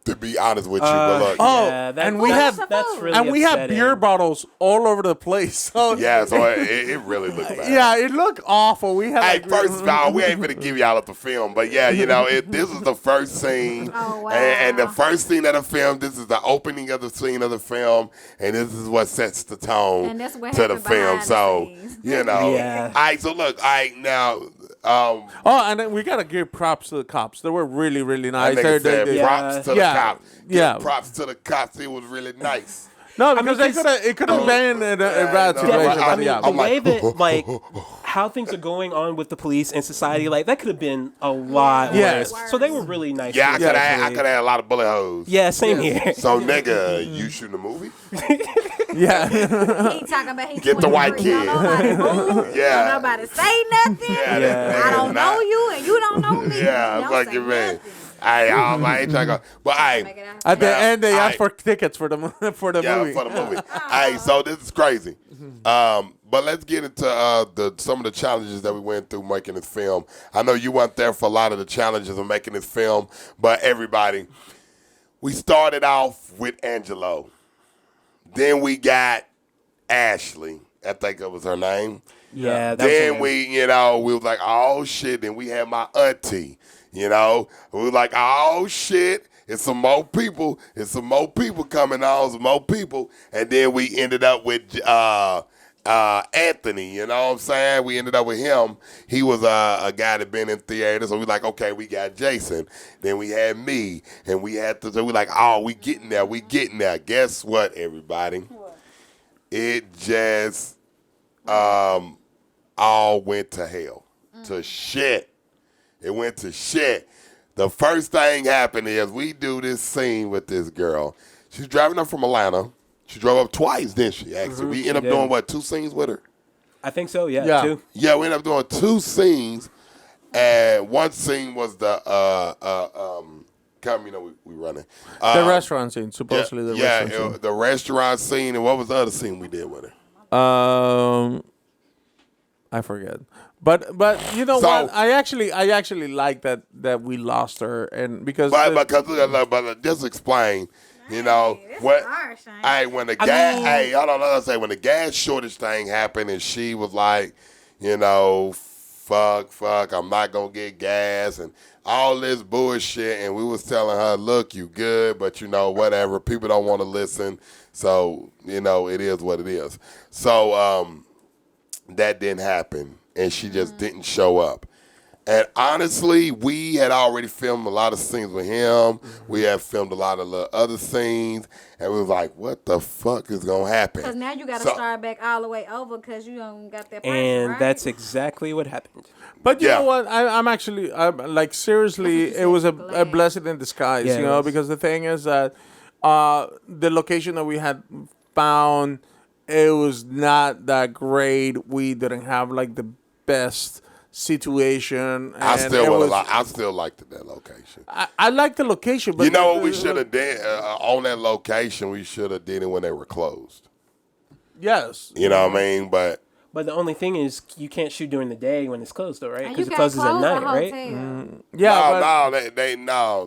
To be honest with you, but look, Oh, Yeah, that- and we that's have that's really and we have upsetting. beer bottles all over the place. So yeah, so it really looked bad. yeah, it looked awful. We have Hey, like, first of all, we ain't gonna give y'all up the film, but yeah, this is the first scene, Oh, wow. and the first scene of the film. This is the opening of the scene of the film, and this is what sets the tone And that's what to the happened film. behind the So scenes. Yeah. all right. So look, all right now. Oh, and then we gotta give props to the cops. They were really, really nice. That nigga said They- props to the Yeah. cops. Yeah. Give props to the cops. It was really nice. No, because mean, it could have been a bad no, situation. I but mean, yeah. The I'm way like- that like how things are going on with the police and society, like that could have been a lot Yes. worse. So they were really nice. Yeah, I to could us, have actually. had a lot of bullet holes. Yeah, same here. So nigga, you shooting a movie? yeah. He talking about he Get the white 23. Don't kid. nobody move. Yeah. Don't nobody say nothing. Yeah, Yeah. I don't know you and you don't know me. Yeah, Don't fuck say you, man. nothing. I ain't trying to go. But Make it out. At the Now, end, they asked I- for tickets for the movie. for the movie. Hey, so this is crazy. But let's get into some of the challenges that we went through making this film. I know you weren't there for a lot of the challenges of making this film, but everybody, we started off with Angelo. Then we got Ashley. I think that was her name. Yeah. That Then was we was like, oh shit. Then we had my auntie. We were like, oh shit. It's some more people. It's some more people coming on. Some more people. And then we ended up with Anthony, you know what I'm saying? We ended up with him. He was a guy that been in theater, so we like, okay, we got Jason. Then we had me, and we had to. So we like, oh, we getting there. Guess what, everybody? It just all went to hell, to shit. It went to shit. The first thing happened is we do this scene with this girl. She's driving up from Atlanta. She drove up twice, didn't she? Actually, we ended up doing what, 2 scenes with her? I think so. Yeah. 2. Yeah, we ended up doing 2 scenes, and one scene was the company we running the restaurant scene, supposedly the restaurant scene. The restaurant scene, and what was the other scene we did with her? I forget. But you know what? I actually like that we lost her, and because but just explain. You know what? Hey, when the gas, hold on, let's say when the gas shortage thing happened, and she was like, you know, fuck, I'm not gonna get gas, and all this bullshit, and we was telling her, look, you good, but you know, whatever, people don't want to listen, so you know, it is what it is. So that didn't happen, and she just didn't show up. And honestly, we had already filmed a lot of scenes with him. We had filmed a lot of other scenes. And we was like, what the fuck is going to happen? Because now you got to start back all the way over because you don't got that person, and right? that's exactly what happened. But you know what? I'm actually, like, seriously, it was a blessing in disguise, you know, because the thing is that the location that we had found, it was not that great. We didn't have, like, the best situation. I still liked that location. I liked the location, but you know what we should have did on that location? We should have did it when they were closed. Yes, you know what I mean. But the only thing is, you can't shoot during the day when it's closed, though, right? Because it closes at night, right?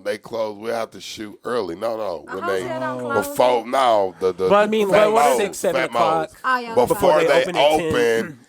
They close. We have to shoot early. No, when they close. before But I mean, like 6, 7 o'clock. Before they open,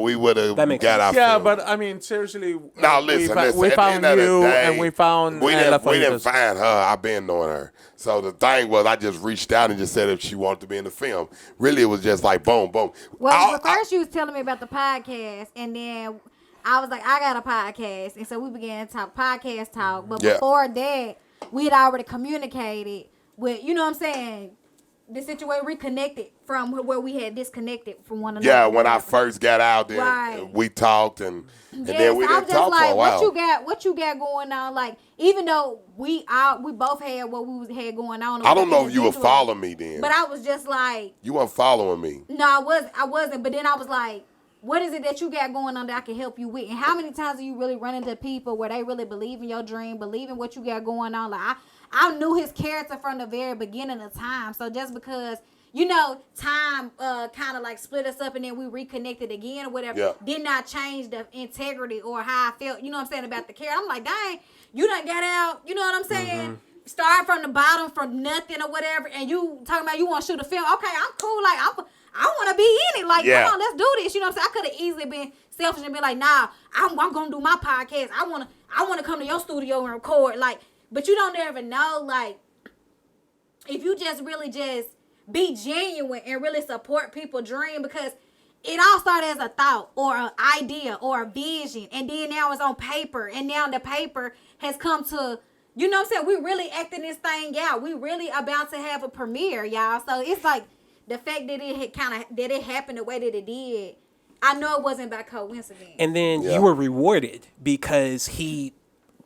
we would have got our. Yeah, film. but I mean, seriously. Now listen. We found you, and we found. We didn't find her. I've been knowing her. So the thing was, I just reached out and just said if she wanted to be in the film. Really, it was just like boom, boom. Well, first you was telling me about the podcast, and then I was like, I got a podcast, and so we began to talk podcast talk. But before that, we had already communicated with, you know what I'm saying, the situation, reconnected from where we had disconnected from one another. Yeah, when I first got out there, we talked, and then we didn't talk for a while. What you got going on? Like, even though we both had what we had going on. I don't know if you would follow me then. But I was just like, you weren't following me. No, I wasn't. But then I was like, what is it that you got going on that I can help you with? And how many times do you really run into people where they really believe in your dream, believe in what you got going on? Like, I knew his character from the very beginning of time. So just because, you know, time kind of like split us up and then we reconnected again or whatever, did not change the integrity or how I felt, you know what I'm saying, about the character. I'm like, dang, you done got out, you know what I'm saying? Start from the bottom, from nothing or whatever, and you talking about you want to shoot a film. Okay, I'm cool. Like, I want to be in it. Like, come on, let's do this. You know what I'm saying? I could have easily been selfish and been like, nah, I'm going to do my podcast. I want to come to your studio and record. Like, but you don't ever know, like, if you just really just be genuine and really support people's dream, because it all started as a thought or an idea or a vision, and then now it's on paper, and now the paper has come to, you know what I'm saying, we really acting this thing out. We really about to have a premiere, y'all. So it's like the fact that it happened the way that it did, I know it wasn't by coincidence. And then you were rewarded because he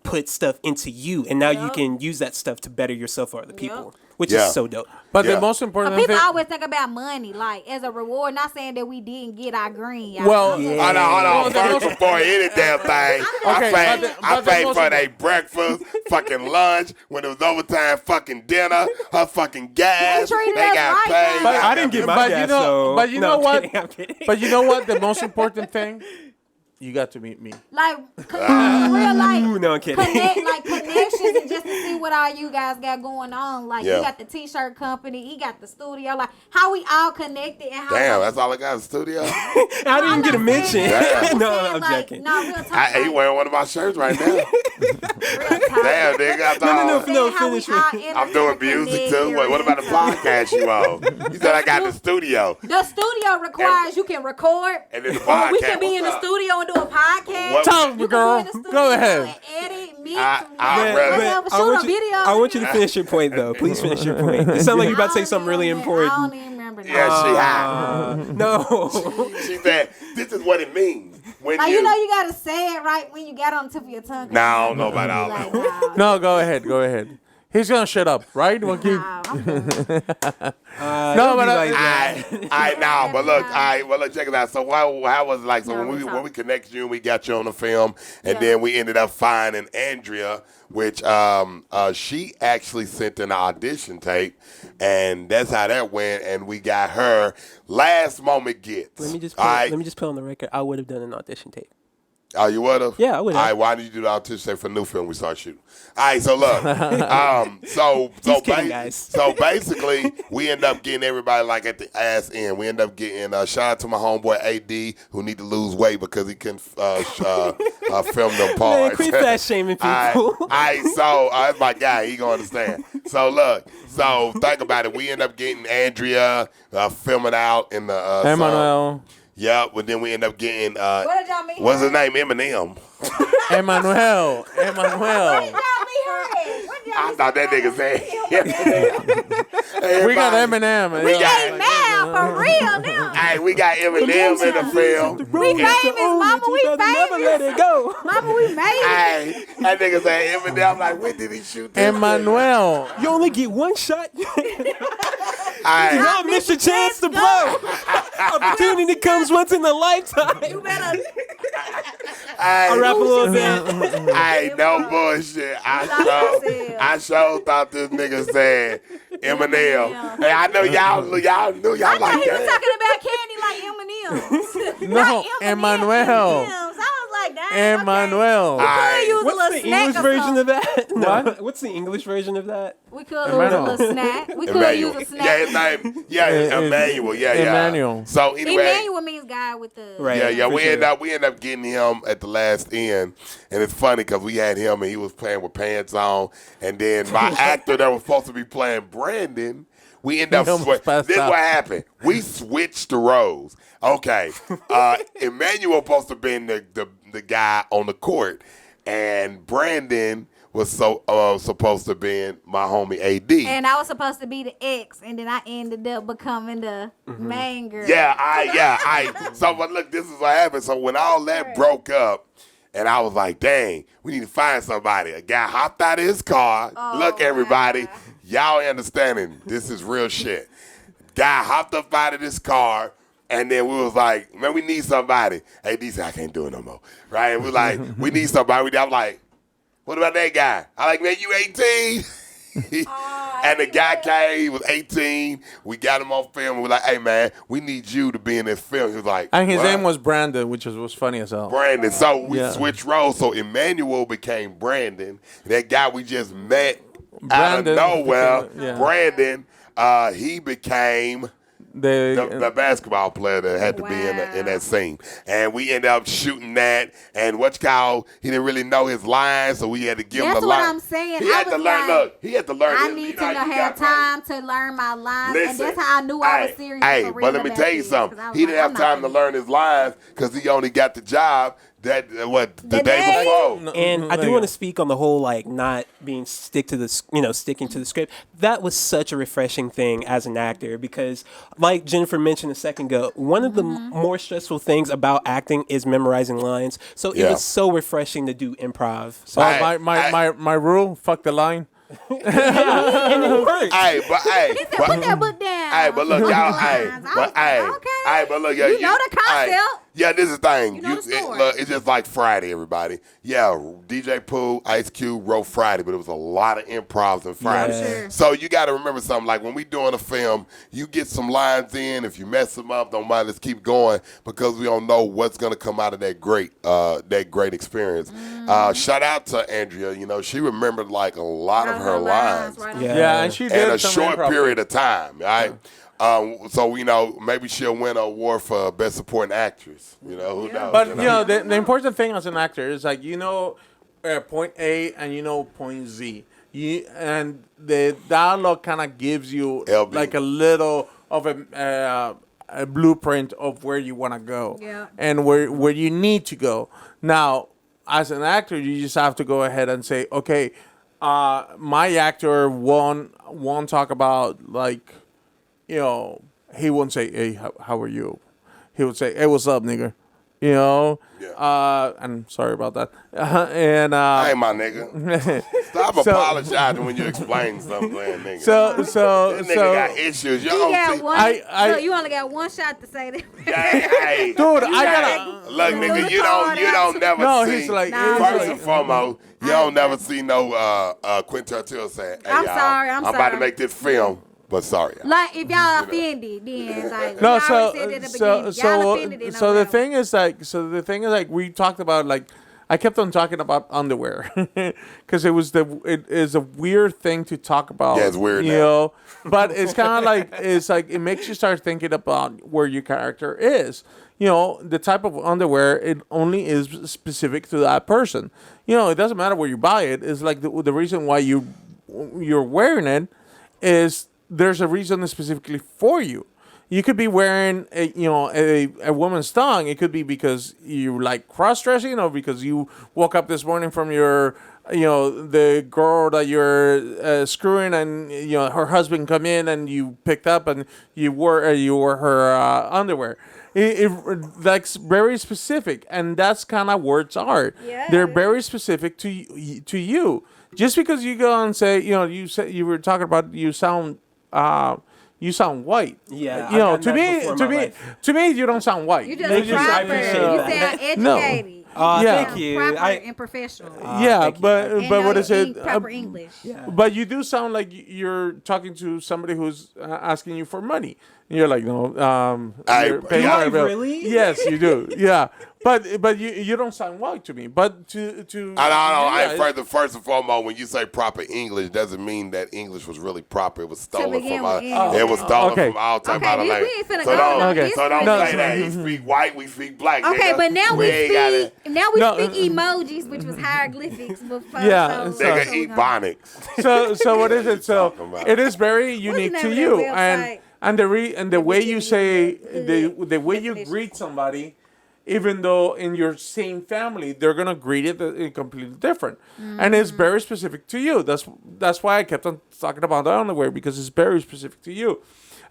put stuff into you, and now you can use that stuff to better yourself or other people, which is so dope. But the most important thing, people always think about money, like as a reward. Not saying that we didn't get our green. Y'all. Well, hold on. First, before any damn thing, I paid for their breakfast, fucking lunch, when it was overtime, fucking dinner, her fucking gas. They got paid. But I didn't get my gas, But you know what? I'm kidding. But you know what? The most important thing. You got to meet me. Like, real life. No, I'm kidding. Connection crazy just to see what all you guys got going on. Like, Yeah. you got the T-shirt company, he got the studio. Like, how we all connected and how. Damn, that's all I got in the studio. I didn't get a mention. Damn. No, saying, I'm like, joking. No, real talk. He wearing one of my shirts right now. Real talk. Damn, nigga. I thought, No, How we finish all me. I'm doing music too. Wait, what about the podcast you on? You said I got the studio. The studio requires you can record. And then the Or podcast. we can be what's in the up? studio and do a podcast. What- Tell me, You can girl. be in the studio Go ahead. and edit, mix, I'd rather- whatever, I shoot want a you, video. I want you to finish your point, though. Please finish your point. It sounds like you're about to say something really I don't important. even remember that. Yeah, she hot. No. She said, this is what it means. When Like, you know, you gotta say it right when you got it on the tip of your tongue. No, I don't know about all Like, that. No, go ahead. He's gonna shut up, right? We'll keep. nah, I'm done. No, but But look, check it out. So how was it like? So No, when we'll talk. we connected you and we got you on the film, and Yeah. then we ended up finding Andrea, which she actually sent an audition tape, and that's how that went. And we got her last moment gets. Let me just All right? put on the record. I would have done an audition tape. Oh, you would have? Yeah, I would have. All right, why did you do the audition tape for new film we start shooting? All right, so look, Just kidding, guys. so basically, we end up getting everybody like at the ass end. We end up getting shout out to my homeboy AD who need to lose weight because he couldn't film them parts. Man, quit fat shaming people. All right, so that's my guy. He gonna understand. So look, so think about it. We end up getting Andrea filming out in the Emmanuel. yeah, but then we end up getting What did y'all mean? what's his name? Eminem. Emmanuel. What did y'all mean her? What did y'all I mean thought that nigga said. We got Eminem. We Hey, got. man, for real now. Hey, we got Eminem in the film. We famous, mama, we Never let famous. it go. Mama, we made it. Hey, that nigga said Eminem. I'm like, when did he shoot this? Emmanuel. You only get one shot. You Hey, don't miss your chance to blow. Opportunity comes once in a lifetime. You better. I'll rap a little bit. hey, no bullshit. I sure thought this nigga said Eminem. Hey, I know y'all knew y'all I thought like he was that. talking about candy like M&M's. No, Not Emmanuel. M&M's. I was like, dang. Emmanuel. Okay. We could use a What's little the snack English or version something. of that? No. What? What's the English version of that? We could use a Emmanuel. little snack. We could Emmanuel. use a snack. Yeah, his name. Yeah, Emmanuel. Yeah. Emmanuel. So anyway. Emmanuel means guy with the. Right. Yeah, For we sure. end up getting him at the last end, and it's funny because we had him and he was playing with pants on, and then my actor that was supposed to be playing Brandon, we end up. He almost passed This is out. what happened. We switched the roles. Okay, Emmanuel supposed to be the guy on the court, and Brandon was supposed to be my homie AD. And I was supposed to be the ex, and then I ended up becoming the main girl. So, but look, this is what happened. So when all that broke up, and I was like, dang, we need to find somebody. A guy hopped out of his car. Look, everybody, wow. y'all understanding, this is real shit. Guy hopped up out of this car, and then we was like, man, we need somebody. AD said, I can't do it no more. Right? And we like, we need somebody. I'm like, what about that guy? I like, man, you 18? And the guy came, he was 18. We got him on film. We're like, hey, man, we need you to be in this film. He was like, And his what? name was Brandon, which was funny as hell. Brandon. So we Yeah. switched roles. So Emmanuel became Brandon. That guy we just met Brandon out of nowhere, became- yeah. Brandon, he became the basketball player that had to be in that scene. And we ended up shooting that. And he didn't really know his lines, so we had to give him That's the what line. I'm saying. He I had to was learn. like, Look, he had to learn. I his- need you to know, you have got- time to learn my lines, Listen, and that's how I knew I was serious. Hey, for but real let me about tell you this, something. 'cause I was He like, didn't have I'm not time to finna- learn his lines because he only got the job the The day day? before. And I do want to speak on the whole not being sticking to the script. That was such a refreshing thing as an actor because, like Jennifer mentioned a second ago, one of the more stressful things about acting is memorizing lines. So it Yeah. was so refreshing to do improv. So Hey, my rule, fuck the line. and it worked. Hey, but hey, He said, put that book down. Hey, but look, y'all. Hey, I was but like, hey, okay. hey, but look, You know the concept. Yeah, this is the thing. You know the story. Look, it's just like Friday, everybody. Yeah, DJ Pooh, Ice Cube wrote Friday, but it was a lot of improvs in Friday. Yeah. Sure. So you got to remember something. Like when we doing a film, you get some lines in. If you mess them up, don't mind. Let's keep going because we don't know what's gonna come out of that great experience. Shout out to Andrea. You know, she remembered like a lot of her lines Right. Yeah, and she did in a some short improv. period of time. Right. So you know, maybe she'll win an award for best supporting actress. You know, who knows? But you know, the important thing as an actor is like point A and point Z. And the dialogue kind of gives you LB. like a little of a blueprint of where you want to go and where you need to go. Now, as an actor, you just have to go ahead and say, okay, my actor won't talk about like, he won't say, hey, how are you? He would say, hey, what's up, nigga? I'm sorry about that. Hey, my nigga. Stop apologizing when you explain something, nigga. So this nigga got issues. You You only got one shot to say that. Hey, dude, I gotta look, nigga. You don't never No, see. he's like, First and foremost, you don't never see no Quentin Tarantino saying, "Hey, I'm y'all, sorry, I'm I'm about to sorry. make this film." But sorry. Like if y'all offended, then like No, y'all already said at the beginning, y'all offended in so the thing is like we talked about, like I kept on talking about underwear because it is a weird thing to talk about. Yeah, it's weird you now. know. But it's kind of like it makes you start thinking about where your character is. The type of underwear, it only is specific to that person. It doesn't matter where you buy it. It's like the reason why you're wearing it is there's a reason specifically for you. You could be wearing a woman's thong. It could be because you like cross-dressing, or because you woke up this morning from your the girl that you're screwing, and her husband come in and you picked up and you wore her underwear. That's very specific, and that's kind of words are. Yeah. They're very specific to you. Just because you go and say, you were talking about you sound white. Yeah, To me, you don't sound white. You just proper. You sound educated. No. Thank you. Proper and professional. But what is it? Proper English. But you do sound like you're talking to somebody who's asking you for money. And you're like, no, you're paying do I my bill. really? Yes, you do. Yeah, but you don't sound white to me. But to I first and foremost, when you say proper English, doesn't mean that English was really proper. It was stolen begin from with. it was stolen Okay. from all type Okay, of we language. ain't finna So go don't, on Okay. so don't No, say that. He speak white, we speak black. Okay, nigga. but now we ain't gotta- speak emojis, which was hieroglyphics before. Yeah, so Nigga, so eat we gonna- phonics. So what is it? So talking about? it is very unique the to name of you, that website? and the way you say the way you definition. greet somebody, even though in your same family they're gonna greet it completely different, and it's very specific to you. That's why I kept on talking about the underwear, because it's very specific to you.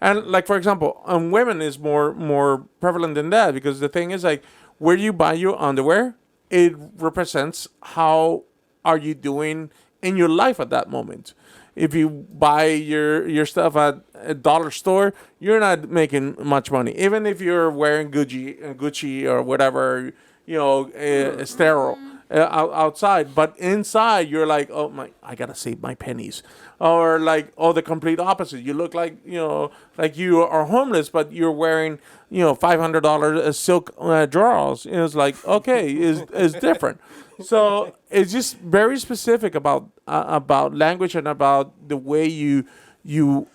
And like, for example, women is more prevalent than that, because the thing is, like, where you buy your underwear, it represents how are you doing in your life at that moment. If you buy your stuff at a dollar store, you're not making much money. Even if you're wearing Gucci or whatever, sterile outside, but inside you're like, oh my, I gotta save my pennies. Or like, the complete opposite. You look like like you are homeless, but you're wearing $500 silk drawers. It's like, okay, is different. So it's just very specific about language and about the way you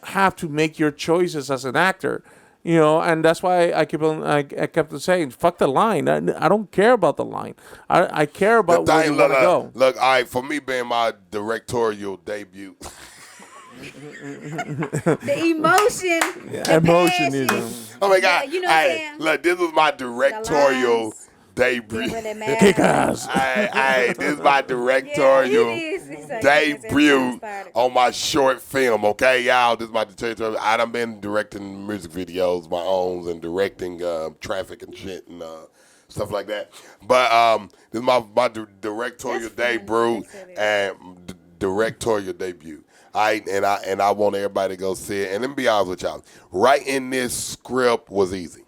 have to make your choices as an actor. And that's why I kept on saying, fuck the line. I don't care about the line. I care about where you want to go. Look, all right, for me being my directorial debut. The emotion. The Emotion passion. is. Oh my God. You know what I'm Hey, saying? look, this was my directorial lines. debut. When it matters. Kick ass. Hey, this is my directorial debut on my short film, okay, y'all? This is my directorial. I done been directing music videos, my own, and directing traffic and shit and stuff like that. But this is my directorial debut and directorial debut. And I want everybody to go see it. And let me be honest with y'all. Writing this script was easy.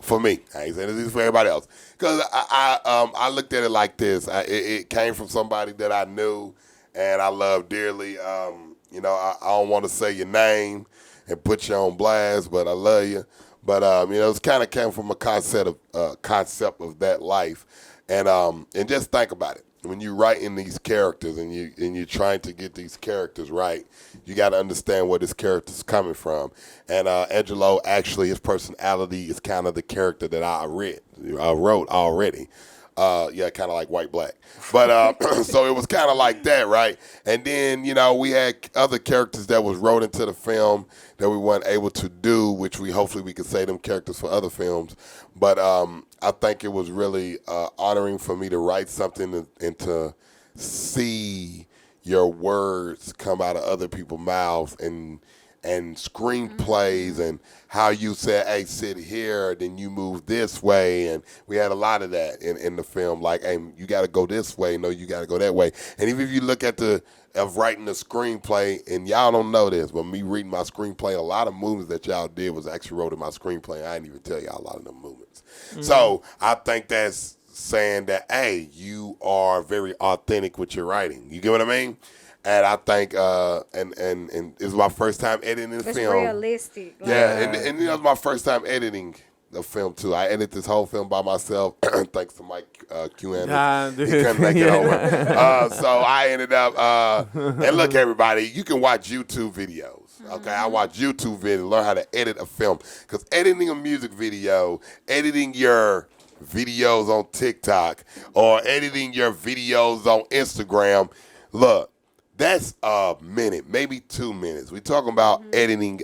For me, I ain't saying this is for everybody else. Because I looked at it like this. It came from somebody that I knew and I love dearly. You know, I don't want to say your name and put you on blast, but I love you. But you know, it's kind of came from a concept of that life, and just think about it. When you're writing these characters and you're trying to get these characters right, you got to understand where this character's coming from. And Angelo, actually, his personality is kind of the character that I wrote already. Yeah, kind of like White Black. But so it was kind of like that, right? And then, you know, we had other characters that was wrote into the film that we weren't able to do, which hopefully we could say them characters for other films. But I think it was really honoring for me to write something and to see your words come out of other people's mouths and screenplays and how you said, hey, sit here, then you move this way. And we had a lot of that in the film, like, hey, you got to go this way. No, you got to go that way. And even if you look at of writing the screenplay, and y'all don't know this, but me reading my screenplay, a lot of movies that y'all did was actually wrote in my screenplay. I didn't even tell y'all a lot of them movements. Mm-hmm. So I think that's saying that, hey, you are very authentic with your writing. You get what I mean? And I think, and it was my first time editing the film. It's realistic. Yeah, and it was my first time editing the film, too. I edited this whole film by myself, thanks to Mike Quinones. He couldn't make it over. So I ended up, and look, everybody, you can watch YouTube videos. Okay, I watch YouTube videos, learn how to edit a film. Because editing a music video, editing your videos on TikTok, or editing your videos on Instagram, look, that's a minute, maybe 2 minutes. We're talking about editing,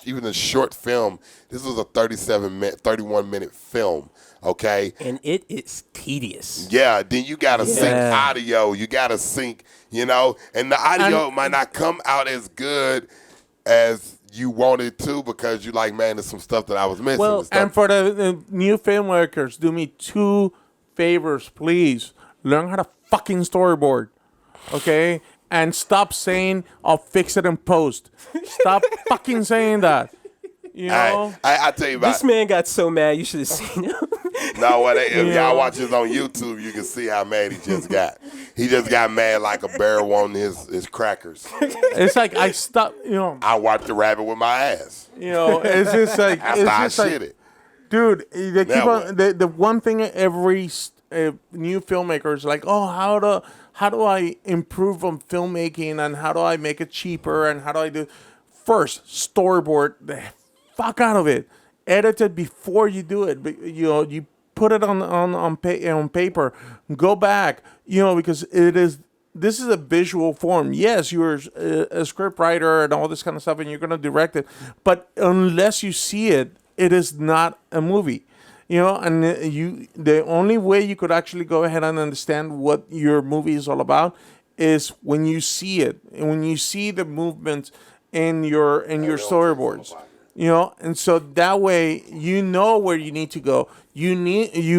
even a short film. This was a 31-minute film, okay? And it is tedious. Yeah, then you got to sync audio. You got to sync, you know, and the audio might not come out as good as you wanted to because you like, man, there's some stuff that I was missing. Well, and for the new filmmakers, do me 2 favors, please. Learn how to fucking storyboard, okay? And stop saying, I'll fix it in post. Stop fucking saying that. You know? I tell you about this man got so mad, you should have seen him. No, if y'all watch this on YouTube, you can see how mad he just got. He just got mad like a bear wanting his crackers. It's like I stopped, you know. I wiped the rabbit with my ass. You know, it's just like. After I shit it. Dude, they keep on, the one thing every new filmmaker is like, oh, how do I improve on filmmaking and how do I make it cheaper and how do I do? First, storyboard the fuck out of it. Edit it before you do it. You know, you put it on paper. Go back. You know, because this is a visual form. Yes, you're a script writer and all this kind of stuff, and you're gonna direct it. But unless you see it, it is not a movie. You know, and the only way you could actually go ahead and understand what your movie is all about is when you see it and when you see the movement in your storyboards. You know, and so that way you know where you need to go. You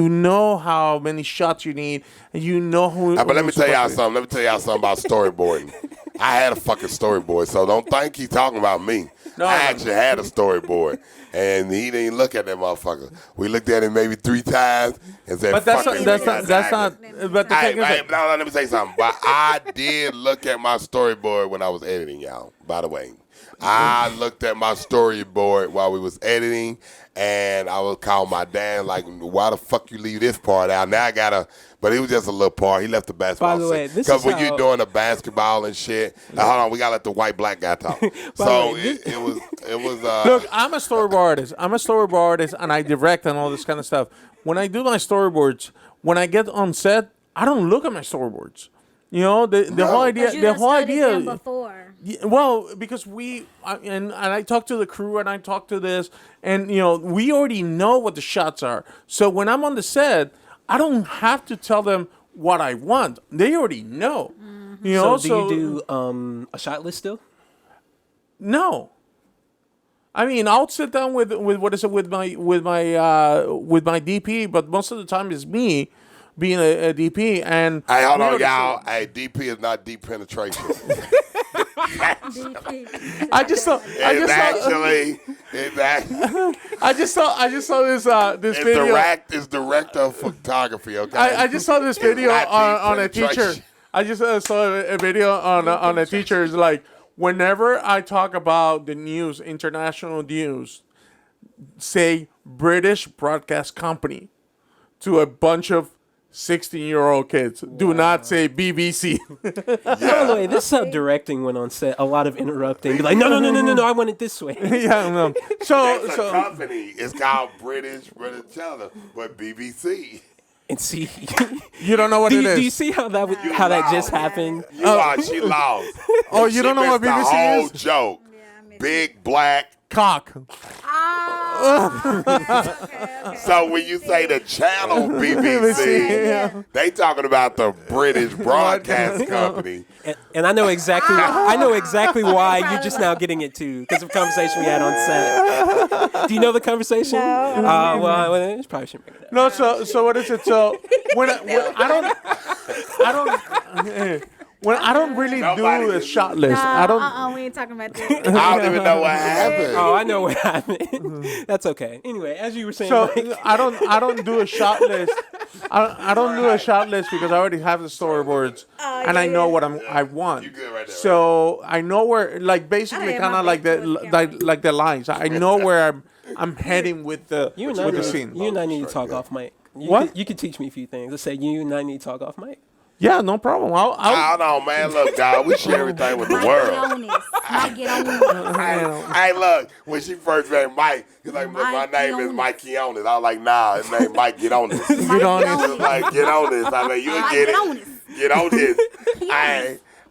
know how many shots you need, and you know who. But let me tell y'all something. Let me tell y'all something about storyboarding. I had a fucking storyboard, so don't think he's talking about me. No, I actually had a storyboard, and he didn't look at that motherfucker. We looked at it maybe 3 times and said, "But that's not." But the thing is, no, let me say something. But I did look at my storyboard when I was editing, y'all. By the way, I looked at my storyboard while we was editing, and I would call my dad like, "Why the fuck you leave this part out?" Now I gotta. But it was just a little part. He left the basketball. By the way, because when you're doing the basketball and shit, hold on, we gotta let the white black guy talk. So it was. Look, I'm a storyboard artist, and I direct and all this kind of stuff. When I do my storyboards, when I get on set, I don't look at my storyboards. You know, the whole idea. Before. Yeah, well, because and I talk to the crew and I talk to this, and you know, we already know what the shots are. So when I'm on the set, I don't have to tell them what I want. They already know. Mm-hmm. You know. So do you do a shot list still? No. I mean, I'll sit down with my DP, but most of the time it's me being a DP. And hey, hold on, y'all. Hey, DP is not deep penetration. I just saw this video. It's director of photography. Okay. I just saw this video on a teacher. penetration. I just saw a video on a teacher. It's like, whenever I talk about the news, international news, say British Broadcast Company to a bunch of 16-year-old kids. Do not say BBC. By the way, this is how directing went on set. A lot of interrupting. Be like, no, I want it this way. Yeah, no. It's a company. It's called British Channel, but BBC. And see, You don't know what it is. do you see how that just happened? She lost. Oh, you don't know what missed the BBC whole is? joke. Big black. Cock. Okay. So when you say the channel BBC, they talking about the British Broadcast Company. And I know exactly why you're just now getting it too, because of the conversation we had on set. Do you know the conversation? No. Well, I probably shouldn't bring it up. No, so what is it? So when I don't really do a shot list, I don't. We ain't talking about that. I don't even know what happened. Oh, I know what happened. That's okay. Anyway, as you were saying, So Mike, I don't do a shot list. I don't do a shot list because I already have the storyboards and I know what I want. You good right there, So I know where, like, basically have kind my of like Facebook like the lines. I know where I'm heading with the you and I scene. You and I need to talk off mic. What? You could teach me a few things. Let's say you and I need to talk off mic. Yeah, no problem. I'll Hold on, man. Look, dog, we share everything with the world. Might get on this. Hey, look, when she first met Mike, he's like, look, my name is Mike Quinones. I was like, nah, his name Mike, get on this. get on He it. was like, get on this. I was like, you'll get it. Get on this.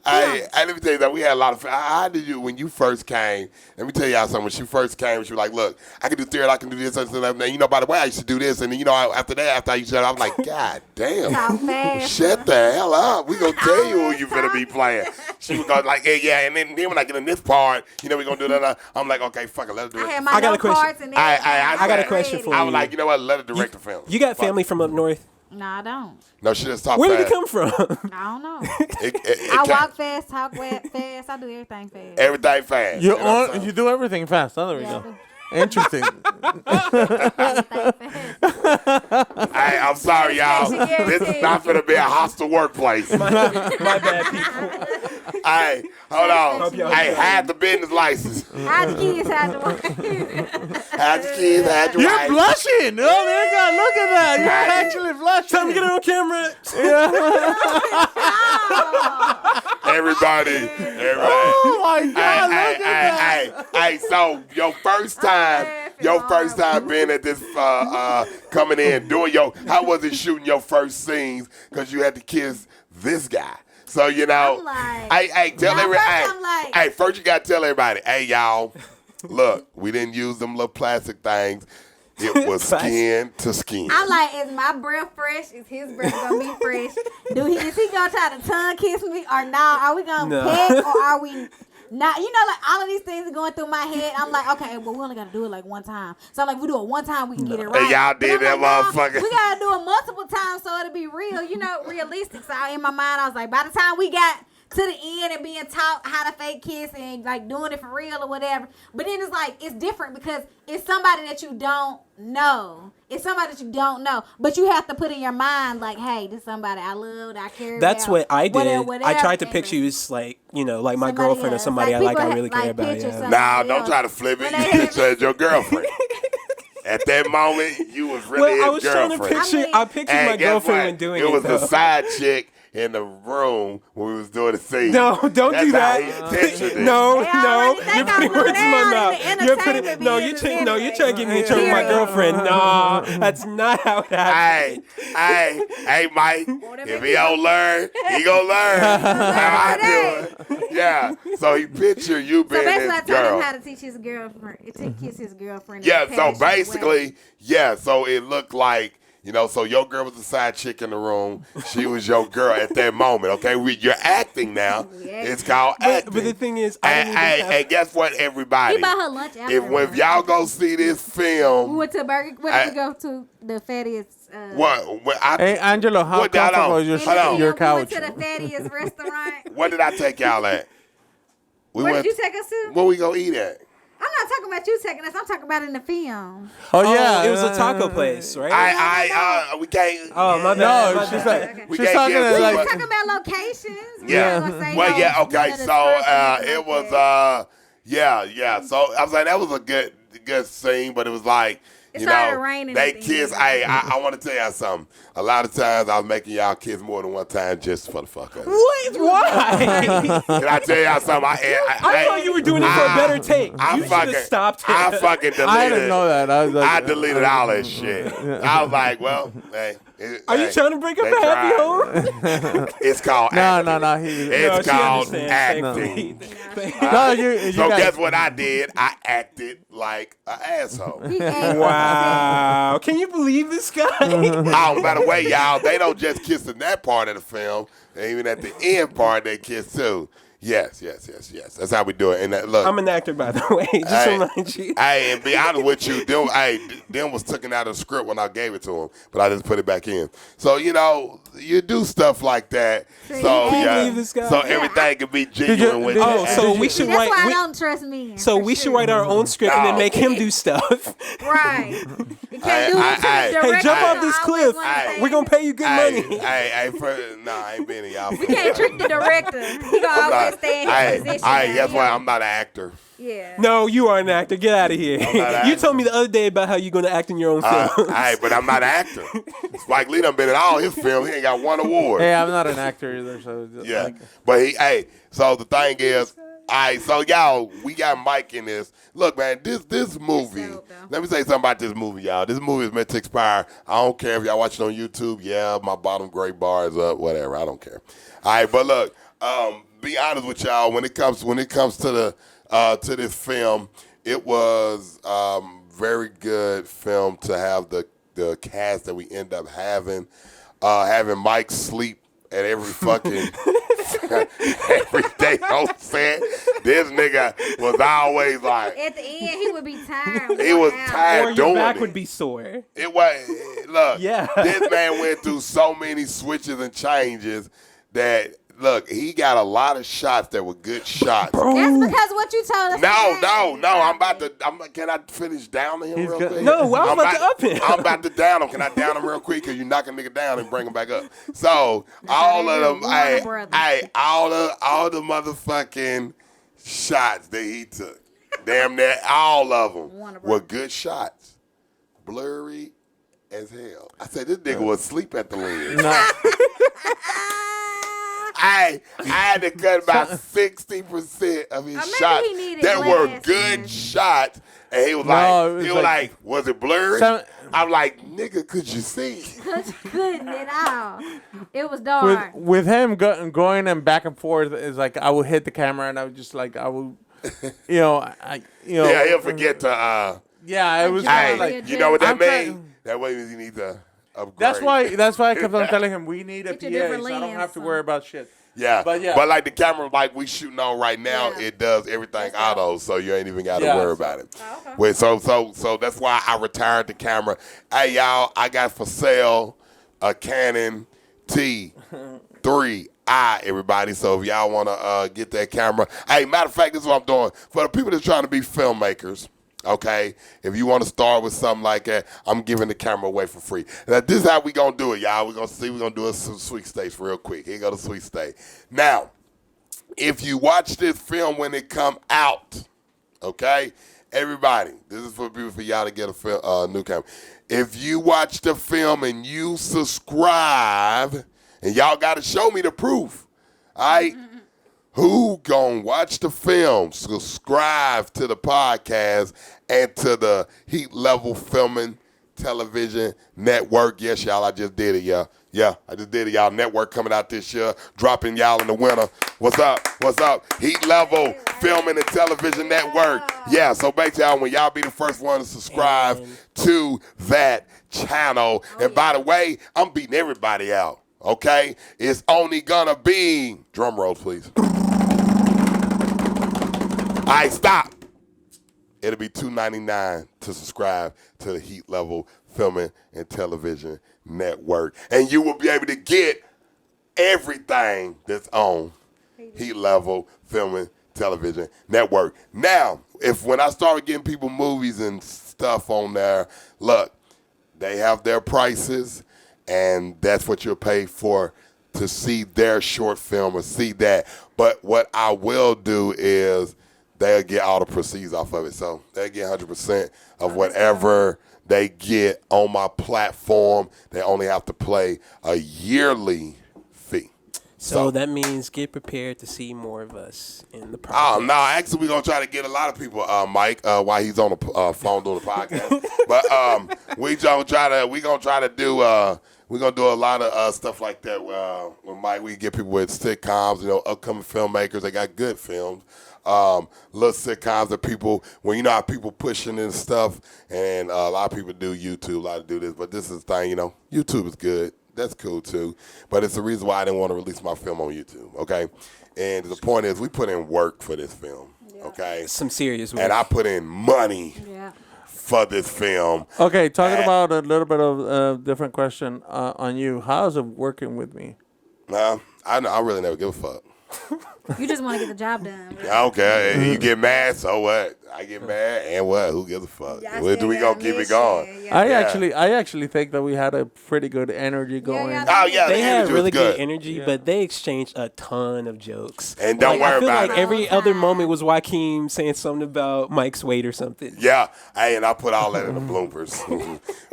Hey, let me tell you that we had a lot of. How did you, when you first came? Let me tell y'all something. When she first came, she was like, "Look, I can do theater. I can do this, and that. You know, by the way, I used to do this, and then, you know, after I used to, I was like, God damn, shut the hell up. We gonna tell you who you finna be playing." She was going like, yeah, and then when I get in this part, you know, we gonna do that. I'm like, okay, fuck it, let her do it. I got a question. I got a question for you. I was like, you know what? Let her direct the film. You got family from up north? No, I don't. No, she just talk Where did fast. it come from? I don't know. I I walk fast, talk fast. I do everything fast. Everything fast. You know what I'm saying? you do everything fast. Oh, there we Yeah, go. Interesting. Hey, I'm sorry, y'all. This is not going to be a hostile workplace. My bad, people. Hey, hold on. Hey, had the business license. How'd the kids have to work? Had the kids, had your You're wife. blushing. Oh, there you go. Look at that. You're Hey. actually blushing. Time to get it on camera. Everybody. Oh my God! Hey, Look at that. hey, so your first time being at this, coming in, doing how was it shooting your first scenes? Because you had to kiss this guy. So, you know, I'm like, hey, tell now everybody, first I'm like- hey, first you got to tell everybody, hey, y'all, look, we didn't use them little plastic things. It was skin to skin. I'm like, is my breath fresh? Is his breath gonna be fresh? Is he gonna try to tongue kiss me or not? Are we gonna peck or are we not? You know, like all of these things are going through my head. I'm like, okay, well, we only gotta do it like one time. So like, we do it one time, we can get it right. And y'all But did I'm that like, nah, motherfucker. we gotta do it multiple times so it'll be real. You know, realistic. So in my mind, I was like, by the time we got to the end and being taught how to fake kiss and like doing it for real or whatever. But then it's like, it's different because it's somebody that you don't know. It's somebody that you don't know. But you have to put in your mind like, hey, this is somebody I loved, I care That's about. what I did. Whatever. I tried to picture you as like, you know, like my Somebody girlfriend or else. somebody Like, I people really like care about. picture Yeah. somebody Nah, don't else. try to flip it. When You they- picture as your girlfriend. At that moment, you was really Well, I his was trying girlfriend. to picture. I pictured And my guess girlfriend what? when doing it was though. the side chick in the room when we was doing the scene. No, don't That's do how that. he pictured it. No, They no, already think you're putting I'm words in my down mouth. in the You're putting entertainment you're business trying anyway. to get me in trouble with my Period. girlfriend. No, that's not how it happened. Hey, Mike. If he don't learn, he gonna learn. How I do it. Yeah. So he pictured you So being basically, I his taught him girl. how to teach his girlfriend, to kiss his girlfriend. Yeah. in a So passionate way. basically, yeah. So it looked like. You know, so your girl was the side chick in the room. She was your girl at that moment. Okay, you're acting now. Yeah. It's called acting. But the thing is, I didn't even have- and guess what, everybody? He bought her lunch after. If y'all go see this film, we went to Burger. Where did we go to? The fattiest. Hey, Angelo, how What, y'all comfortable don't- is Hold on. your We couch? went to the fattiest restaurant. What did I take y'all at? Where did you take us to? Where we go eat at? I'm not talking about you taking us. I'm talking about in the film. Oh yeah, it was a taco place, right? We can't. Oh my No, bad. she's Okay. like We she's can't talking give to too like much. Talking about locations. Yeah. We're not gonna say Well, no, yeah, okay. none of the So structures it like was that. yeah. So I was like, that was a good scene, but it was like, It you started know, raining they at the kiss. end. I want to tell y'all something. A lot of times I was making y'all kiss more than one time just for the fuck of it. What? Why? Can I tell y'all something? I thought you were doing it for a better take. You should have stopped it. I fucking deleted. I didn't know that. I was like, I deleted all that shit. I was like, well, hey. Are you trying to break up they a happy tried. home? It's called No, acting. no. It's she called understands. acting. No, you So guys, guess what I did? I acted like an asshole. He ate Wow. Can you believe this guy? Oh, by the way, y'all, they don't just kiss in that part of the film. Even at the end part, they kiss too. Yes. That's how we do it. And look, I'm an actor, by the way. Just to remind you. Hey, and be honest with you, them was taken out of the script when I gave it to him, but I just put it back in. So, you know, you do stuff like that. So, you can't yeah, believe this guy. so everything can be genuine with Oh, you. so we should That's write. why I don't trust men. So for we should sure. write our own script and then No. make him do stuff. Right. You can't do it to the Hey, director. Hey, jump off this I always cliff. wanna say- We're gonna pay you good money. I ain't being in y'all. We can't trick the director. He gonna always stay in his position. That's why Yeah. I'm not an actor. Yeah. No, you are an actor. Get out of here. I'm not an You actor. told me the other day about how you're gonna act in your own films. But I'm not an actor. Spike Lee done been in all his films. He ain't got one award. hey, I'm not an actor either, so Yeah, like, but so the thing is, so y'all, we got Mike in this. Look, man, this movie, dope, though. let me say something about this movie, y'all. This movie is meant to expire. I don't care if y'all watch it on YouTube. Yeah, my bottom gray bar is up, whatever. I don't care. All right, but look, be honest with y'all, when it comes to the to this film, it was very good film to have the cast that we end up having Mike sleep at every fucking every day on set. This nigga was always like, At the end, he would be tired. he was worn out. tired Or your doing back it. would be sore. It was, look, Yeah. this man went through so many switches and changes that, look, he got a lot of shots that were good shots. That's because what you told us. No. Can I finish downing him He's real good. quick? No, I was about to up him. I'm about to down him. Can I down him real quick? Because you knock a nigga down and bring him back up. So all of them, Warner Brothers. all the motherfucking shots that he took, damn near all of them Warner were Brothers. good shots. Blurry as hell. I said, this nigga was asleep at the lens. I had to cut about 60% of his Or maybe shots he needed that were glasses. good shots. And he was No, like, it was like- was it blurry? Some- I'm like, nigga, could you see? Couldn't at all. It was dark. with him going and back and forth is like I would hit the camera and I would just like I would, Yeah, he'll forget to. Yeah, it was Hey, kinda like you know what that I'm trying- means? That way you need to upgrade. that's why I kept on telling him we need a Get your PA, different so I don't lens, have to son. worry about shit. Yeah, But like the camera like we shooting on right now, Yeah. it does everything auto, so you ain't even got to Yeah, worry so- about it. Oh, okay. Wait, so that's why I retired the camera. Hey y'all, I got for sale a Canon T3i, everybody. So if y'all want to get that camera, hey, matter of fact, this is what I'm doing for the people that's trying to be filmmakers. Okay, if you want to start with something like that, I'm giving the camera away for free. Now, this is how we gonna do it, y'all. We're gonna do some sweepstakes real quick. Here go the sweepstakes. Now, if you watch this film when it come out, okay, everybody, this is for people, for y'all to get a new camera. If you watch the film and you subscribe, and y'all got to show me the proof, all right? Who gonna watch the film, subscribe to the podcast, and to the Heat Level Filming Television Network? Yes, y'all, I just did it, y'all. Yeah, I just did it, y'all. Network coming out this year, dropping y'all in the winter. What's up? What's up? Heat Level Filming and Television Network. Yeah, so make sure y'all, when y'all be the first one to subscribe to that channel. And by the way, I'm beating everybody out. Okay? It's only gonna be, drum rolls, please. All right, stop. It'll be $2.99 to subscribe to the Heat Level Filming and Television Network. And you will be able to get everything that's on Heat Level Filming television network. Now, when I started getting people movies and stuff on there, look, they have their prices, and that's what you'll pay for to see their short film or see that. But what I will do is they'll get all the proceeds off of it. So they get 100% of whatever they get on my platform. They only have to pay a yearly fee. So that means get prepared to see more of us in the podcast. Oh, no, actually, we're going to try to get a lot of people, Mike, while he's on the phone doing the podcast. But we're going to try to do, we're going to do a lot of stuff like that with Mike. We get people with sitcoms, upcoming filmmakers. They got good films. Little sitcoms that people, when you know how people pushing and stuff, and a lot of people do YouTube, a lot of do this, but this is the thing, YouTube is good. That's cool too, but it's the reason why I didn't want to release my film on YouTube, okay? And the point is, we put in work for this film, okay? Some serious work. And I put in money for this film. Okay, talking about a little bit of a different question on you. How's it working with me? I really never give a fuck. You just want to get the job done. Really. Okay, you get mad, so what? I get mad, and what? Who gives a fuck? Where do we gonna keep it going? Yeah. I actually think that we had a pretty good energy going. Oh yeah, they had energy really was good energy, but they exchanged a ton of jokes. And don't worry I feel about like it. every other moment was Joaquin saying something about Mike's weight or something. Yeah, and I put all that in the bloopers.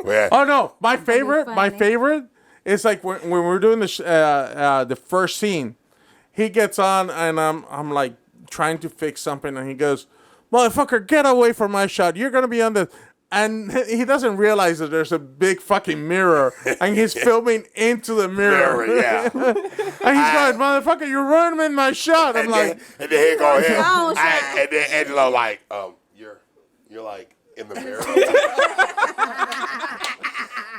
Well, Oh no, my favorite is like when we're doing the first scene. He gets on and I'm like trying to fix something and he goes, "Motherfucker, get away from my shot. You're gonna be on the," and he doesn't realize that there's a big fucking mirror and he's filming into the mirror. yeah. And he's going, "Motherfucker, you're ruining my shot." I'm like, and then here go him. Oh, And then Angelo like, you're like in the mirror.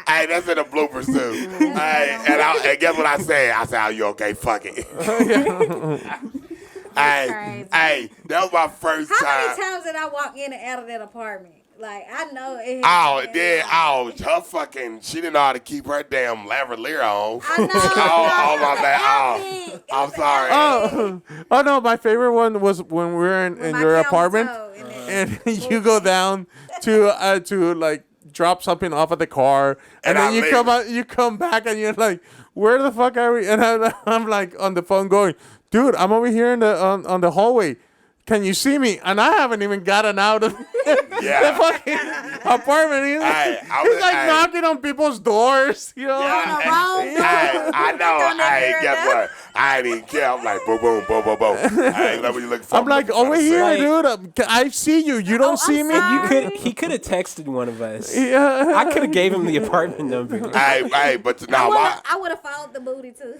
Hey, that's in the bloopers too. And guess what I said? I said, "Are you okay? Fuck it." Hey, that was my first time. How many times did I walk in and out of that apartment? Like, I know it. She didn't know how to keep her damn lavalier on. I know. Oh, my bad. I'm sorry. Oh no, my favorite one was when we were in your apartment and you go down to like drop something off at the car, and then you come back and you're like, "Where the fuck are we?" And I'm like on the phone going, "Dude, I'm over here in the on the hallway. Can you see me?" And I haven't even gotten out of the fucking apartment. He's like knocking on people's doors, I know. Guess what? I didn't care. I'm like, boom, boom, boom, boom, boom. I ain't know what you looking for. I'm like, over here, dude. I see you. You don't see me. He could have texted one of us. Yeah. I could have gave him the apartment number. But now I would have followed the booty too.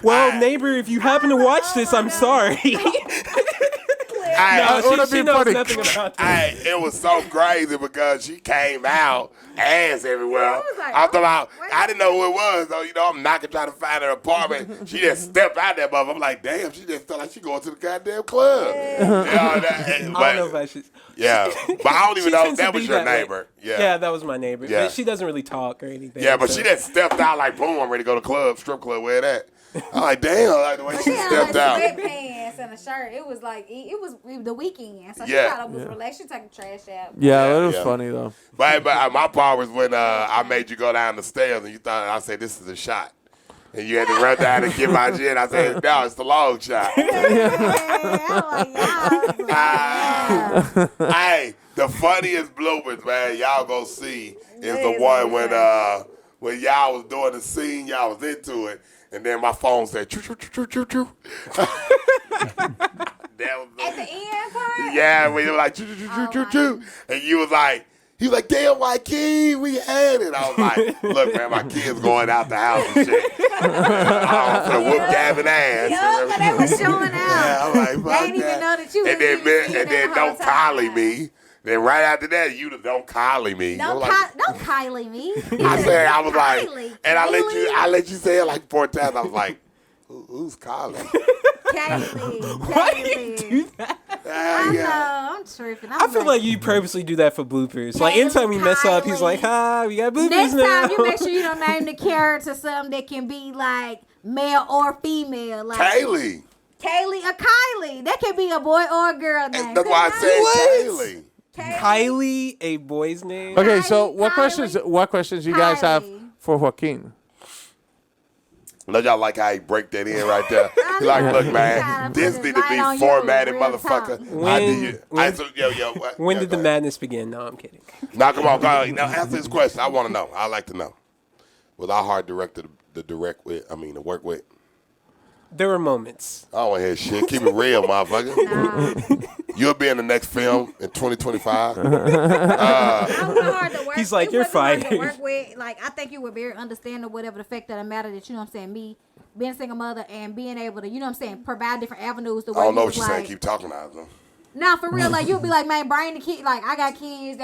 Well, neighbor, if you happen to watch this, I'm sorry. She knows nothing about that. It was so crazy because she came out, ass everywhere. I didn't know who it was, though. I'm knocking, trying to find her apartment. She just stepped out there, but I'm like, damn, she just felt like she going to the goddamn club. I don't know if I should. Yeah, but I don't even know if that was your neighbor. Yeah, that was my neighbor. Yeah. She doesn't really talk or anything. Yeah, but she just stepped out like, boom, I'm ready to go to the club, strip club, where that? I'm like, damn, like the way she stepped out. Sweatpants and a shirt. It was like it was the weekend, so she thought it was relaxed. She took the trash out. Yeah, that was funny though. But my part was when I made you go down the stairs and you thought I said this is a shot. And you had to run down and get my gin. I said, no, it's the long shot. Hey, the funniest bloopers, man, y'all go see is the one when y'all was doing the scene, y'all was into it, and then my phone said, choo, choo, choo, choo, choo. At the end part? Yeah, when you were like, choo, choo, choo, choo, choo. And you was like, he was like, damn, white kid, we had it. I was like, look, man, my kid's going out the house and shit. I'm gonna whoop Gavin ass. Yeah, but they was showing out. Yeah, I'm like, fuck they didn't even know that you was and then don't collie me. Then right after that, you don't collie me. Don't Kylie me. I was like, Kylie. and I let you say it like 4 times. I was like, who's Kylie? Kylie. Why do you do that? I know. I'm tripping. I feel like you purposely do that for bloopers. Like anytime we mess up, he's like, we got bloopers next now. time you make sure you don't name the character something that can be like male or female. Like Kaylee. Kaylee or Kylie. That can be a boy or a girl name. That's why I said Kaylee. Kylie, a boy's name. Okay, so Kylie, what questions you guys have Kylie. for Joaquin? Let y'all like how he break that in right there. He like, look, man, this need to be formatted, motherfucker. When did the madness begin? No, I'm kidding. Now, come on, go. Now, answer this question. I want to know. I like to know. Was I hard director to work with? There were moments. I don't want to hear shit. Keep it real, motherfucker. You'll be in the next film in 2025. I was hard to work. He's like, it you're wasn't hard fired. to work with. Like, I think you were very understanding whatever the fact that it mattered that, you know what I'm saying, me being a single mother and being able to, you know what I'm saying, provide different avenues. The way I don't know you what was you're saying. like, Keep talking now, though. nah, for real, like you'll be like, man, bring the kid. Like I got kids,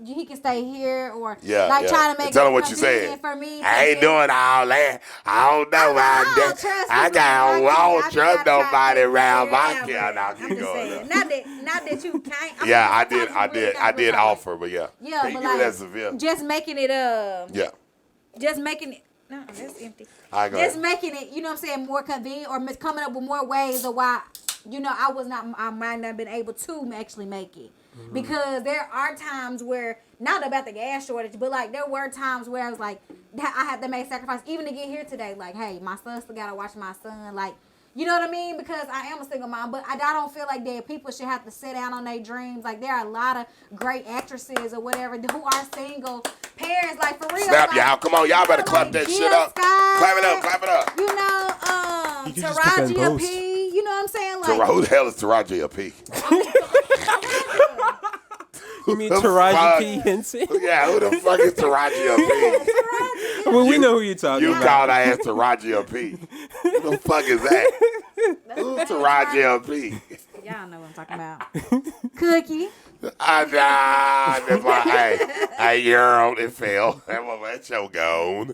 he can stay here, or trying to make. Tell him what you said. For me, I ain't doing all that. I don't know. I don't trust nobody around my kid. Now keep going. Not that you can't. I did offer, but yeah. Yeah, but like just making it just making it. No, that's empty. Just making it, you know what I'm saying, more convenient or coming up with more ways of why, you know, I might not have been able to actually make it. Mm-hmm. Because there are times where, not about the gas shortage, but like there were times where I was like, I had to make sacrifice even to get here today. Like, hey, my son still got to watch my son. Like, you know what I mean? Because I am a single mom, but I don't feel like that people should have to sit down on their dreams. Like, there are a lot of great actresses or whatever who are single parents. Like, for real. Snap, like, y'all. Come on, y'all better clap that shit up. Clap it up, clap it up. You know, Taraji P. You know what I'm saying? Like, who the hell is Taraji P? You mean Taraji P. Henson? Yeah, who the fuck is Taraji P? Well, we know who you're talking about. You called her ass Taraji P. Who the fuck is that? Who's Taraji P? Y'all know what I'm talking about. Cookie. That's why, hey, girl, it fell. That show gone.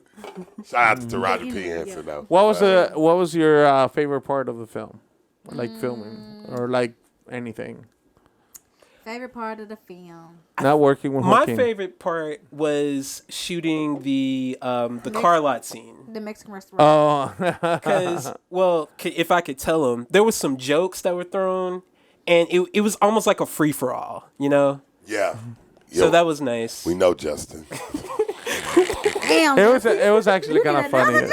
Shout out to Taraji P. Henson, though. What was your favorite part of the film? Like filming or like anything? Favorite part of the film. Not working with my Joaquin. favorite part was shooting the car lot scene. The Mexican restaurant. Oh, Because, if I could tell them, there was some jokes that were thrown, and it was almost like a free for all, you know. Yeah. So that was nice. We know Justin. Damn. it was actually kind of funny.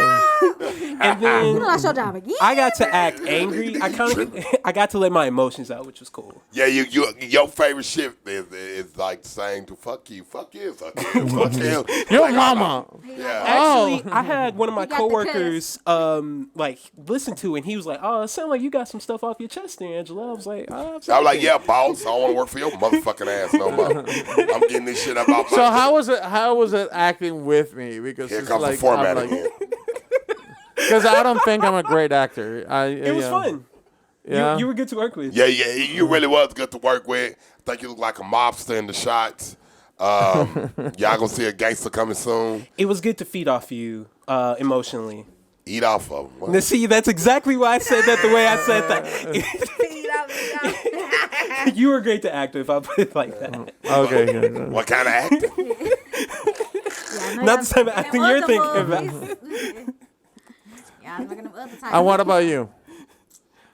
And then You know, that's your job again. I got to act angry. I got to let my emotions out, which was cool. Yeah, your favorite shit is like saying to fuck you, fuck you, fuck you, fuck you. Your mama. Yeah. Actually, I had one of my You got the coworkers listen to it, and he was like, "Oh, it sounds like you got some stuff off your chest there, Angela." I was like, "Oh, I was like, yeah, boss. I don't want to work for your motherfucking ass no more. I'm getting this shit up off my. So how was it acting with me? Because Here it's comes like, the format I'm like, again. Because I don't think I'm a great actor. It was fun. Yeah. You were good to work with. Yeah, you really was good to work with. I think you look like a mobster in the shots. Y'all gonna see a gangster coming soon. It was good to feed off you emotionally. Eat off of them. Now, see, that's exactly why I said that the way I said that. You were great to act if I put it like that. Okay. Good. What kind of acting? Not the type of acting you're thinking about. And what about you?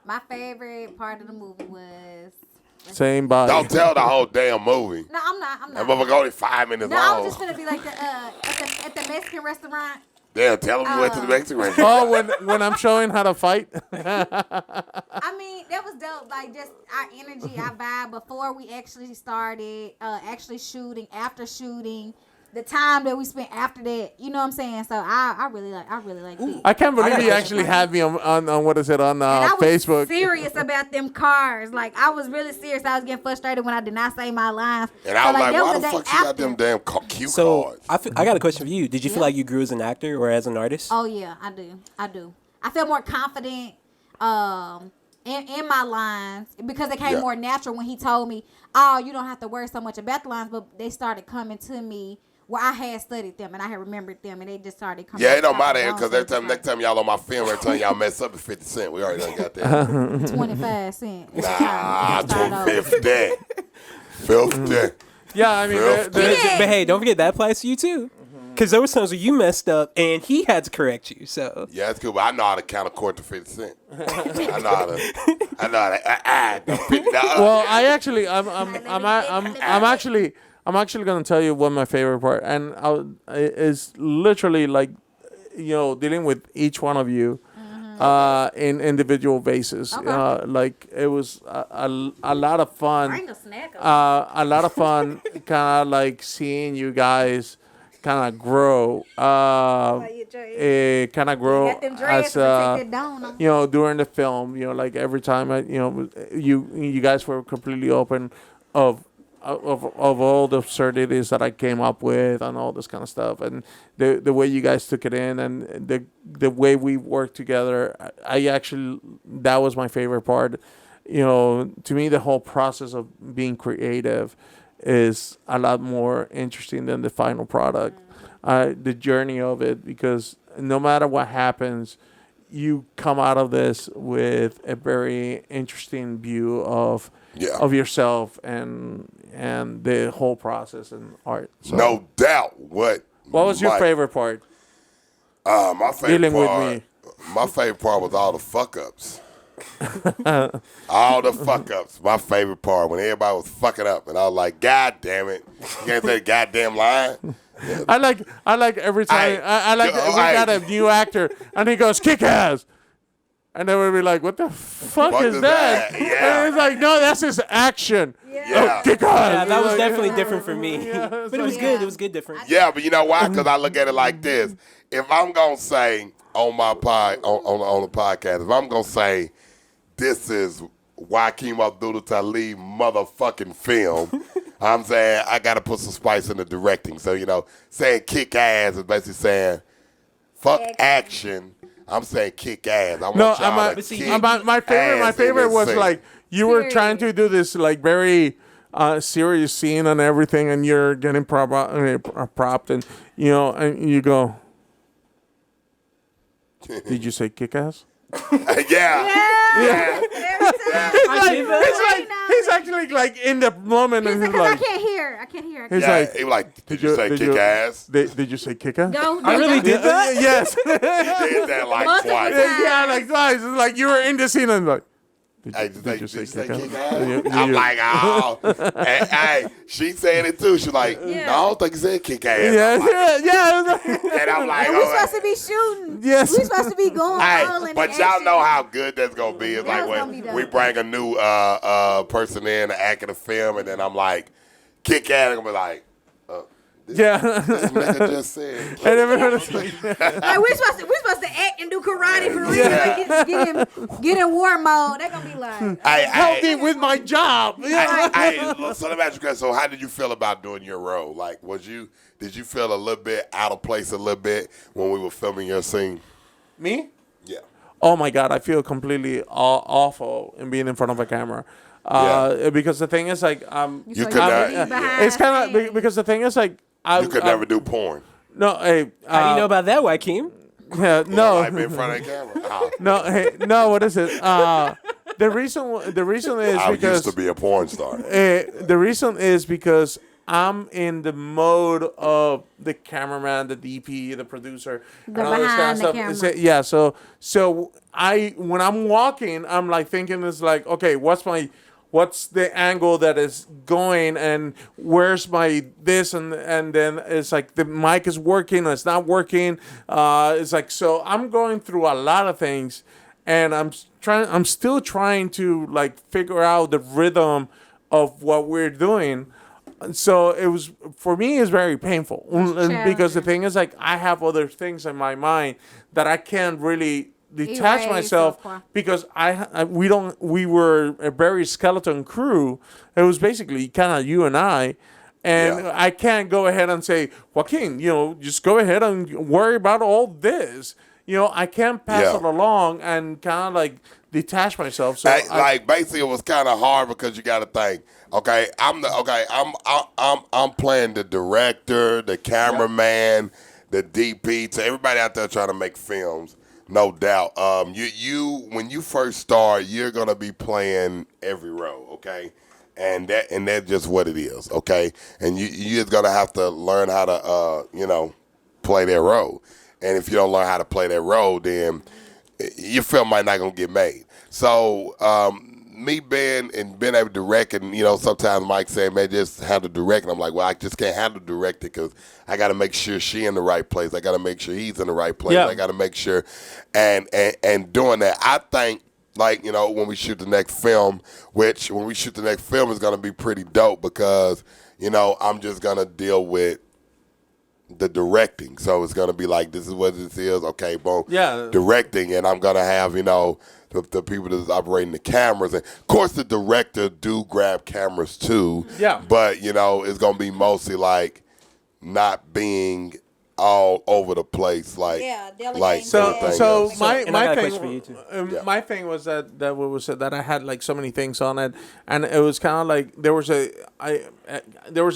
My favorite part of the movie was. Same body. Don't tell the whole damn movie. No, I'm not. That motherfucker only 5 minutes No, I long. was just gonna be like at the Mexican restaurant. Damn, tell him you went to the Mexican restaurant. Oh, when I'm showing how to fight. I mean, that was dope. Like just our energy, our vibe before we actually started actually shooting, after shooting, the time that we spent after that. You know what I'm saying? So I really like it. I can't believe he actually had me on what is it on And I was Facebook. serious about them cars. Like I was really serious. I was getting frustrated when I did not say my lines. And I was like, that why was the day fuck you got after. them damn cue So cards? I got a question for you. Did you feel like you grew as an actor or as an artist? Oh yeah, I do. I feel more confident in my lines because they came more natural when he told me, "Oh, you don't have to worry so much about the lines," but they started coming to me where I had studied them and I had remembered them, and they just started coming. Yeah, it don't matter because next time y'all on my film, every time y'all mess up, it's 50 cents. We already done got that. 25 cents. Nah, 50. Filthy. Yeah, I mean, But hey, don't forget that applies to you too. Because there was times where you messed up and he had to correct you. So Yeah, that's cool. But I know how to count a quart to 50 cents. I know how to. well, I'm actually gonna tell you what my favorite part, and is literally like, dealing with each one of you, in individual basis. Okay. Like it was a lot of fun. Bring a snack. A lot of fun, kind of like seeing you guys kind of grow. Kind of grow Got them dreads as to protect that down. during the film. Like every time you guys were completely open of all the absurdities that I came up with and all this kind of stuff, and the way you guys took it in, and the way we worked together. I actually, that was my favorite part. To me, the whole process of being creative is a lot more interesting than the final product. The journey of it, because no matter what happens, you come out of this with a very interesting view of yourself and the whole process and art. So, No doubt. What was your favorite part? My favorite Dealing with part. me. My favorite part was all the fuck ups. All the fuck ups. My favorite part when everybody was fucking up, and I was like, God damn it! You can't say the goddamn line. I like every time. I like we got a new actor and he goes kick ass, and then we'll be like, what the fuck is that? Yeah. And it's like, no, that's his action. Yeah. Oh, kick ass. yeah, that was definitely different for me. But it was good. It was good different. Yeah, but you know why? Because I look at it like this. If I'm gonna say on my on the podcast, if I'm gonna say this is Joaquin Abdul Talib motherfucking film, I'm saying I gotta put some spice in the directing. So saying kick ass is basically saying fuck action. I'm saying kick ass. I want y'all to kick my favorite was scene. like you were trying to do this like very serious scene and everything, and you're getting propped, and and you go, did you say kick ass? Yeah. He's actually like in the moment, and he's Because I like, can't hear. he's Yeah, like, he was like, did you say kick ass? Did you say kick ass? No, I really did that. Yes. He did that like Multiple twice. times. Yeah, like twice. It's like you were in the scene and like, Hey, did you say kick ass? I'm like, oh. And, hey, she said it too. She's like, no, I don't think you said kick ass. Yeah, I'm like, yeah. and I'm like, And we oh, supposed to be shooting. Yes. We supposed to be going all hey, in but the y'all action. know how good that's gonna be. It's like gonna be when dope. we bring a new person in to act in the film, and then I'm like, kick ass, and I'm like, Yeah. this nigga just said. And everyone's like, Like we supposed to act and do karate for real. Like, get in war mode. They're gonna be like, help me with my job. So let me ask you a question. So how did you feel about doing your role? Like, did you feel a little bit out of place a little bit when we were filming your scene? Me? Yeah. Oh my God, I feel completely awful in being in front of a camera. Because the thing is like, You could not. it's kind of because the thing is like, You could never do porn. No, hey. How do you know about that, Joaquin? Yeah, no. Like be in front of the camera. No, hey, no. What is it? The reason is I because used to be a porn star. the reason is because I'm in the mode of the cameraman, the DP, the producer, and all this kind of behind the stuff. Yeah, so when I'm walking, I'm like thinking it's like, okay, what's the angle that is going, and where's my this, and then it's like the mic is working or it's not working. It's like, so I'm going through a lot of things, and I'm still trying to like figure out the rhythm of what we're doing. So it was, for me, it's very painful, and because the thing is like I have other things in my mind that I can't really detach Erase myself, because we were a very skeleton crew. It was basically kind of you and I. And I can't go ahead and say, Joaquin, just go ahead and worry about all this. I can't pass it along and kind of like detach myself. So basically it was kind of hard because you got to think. Okay, I'm playing the director, the cameraman, the DP, to everybody out there trying to make films. No doubt. You when you first start, you're gonna be playing every role. Okay, and that's just what it is, okay? And you just gonna have to learn how to play that role. And if you don't learn how to play that role, then your film might not gonna get made. So me being able to direct, and sometimes Mike saying, man, just handle directing. I'm like, well, I just can't handle directing because I got to make sure she in the right place. I got to make sure he's in the right place. Yeah. I got to make sure, and doing that, I think, like, when we shoot the next film, which when we shoot the next film is going to be pretty dope because, I'm just going to deal with the directing. So it's going to be like, this is what this is. Okay, boom. Yeah. Directing, and I'm going to have, the people that's operating the cameras. And, of course, the director do grab cameras, too. Yeah. But, it's going to be mostly, like, not being all over the place, like delegating. So my And I got a thing, question for you, too. My thing was that what was said, that I had like so many things on it, and it was kind of like there was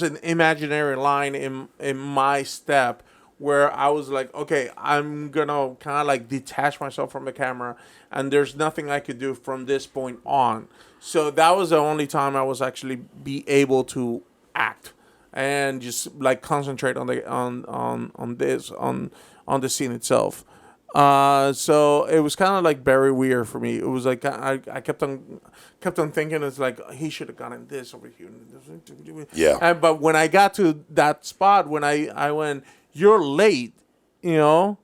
an imaginary line in my step where I was like, okay, I'm gonna kind of like detach myself from the camera, and there's nothing I could do from this point on. So that was the only time I was actually be able to act and just like concentrate on the on the scene itself. So it was kind of like very weird for me. It was like I kept on thinking, it's like he should have gotten this over here. Yeah. But when I got to that spot, when I went, you're late, I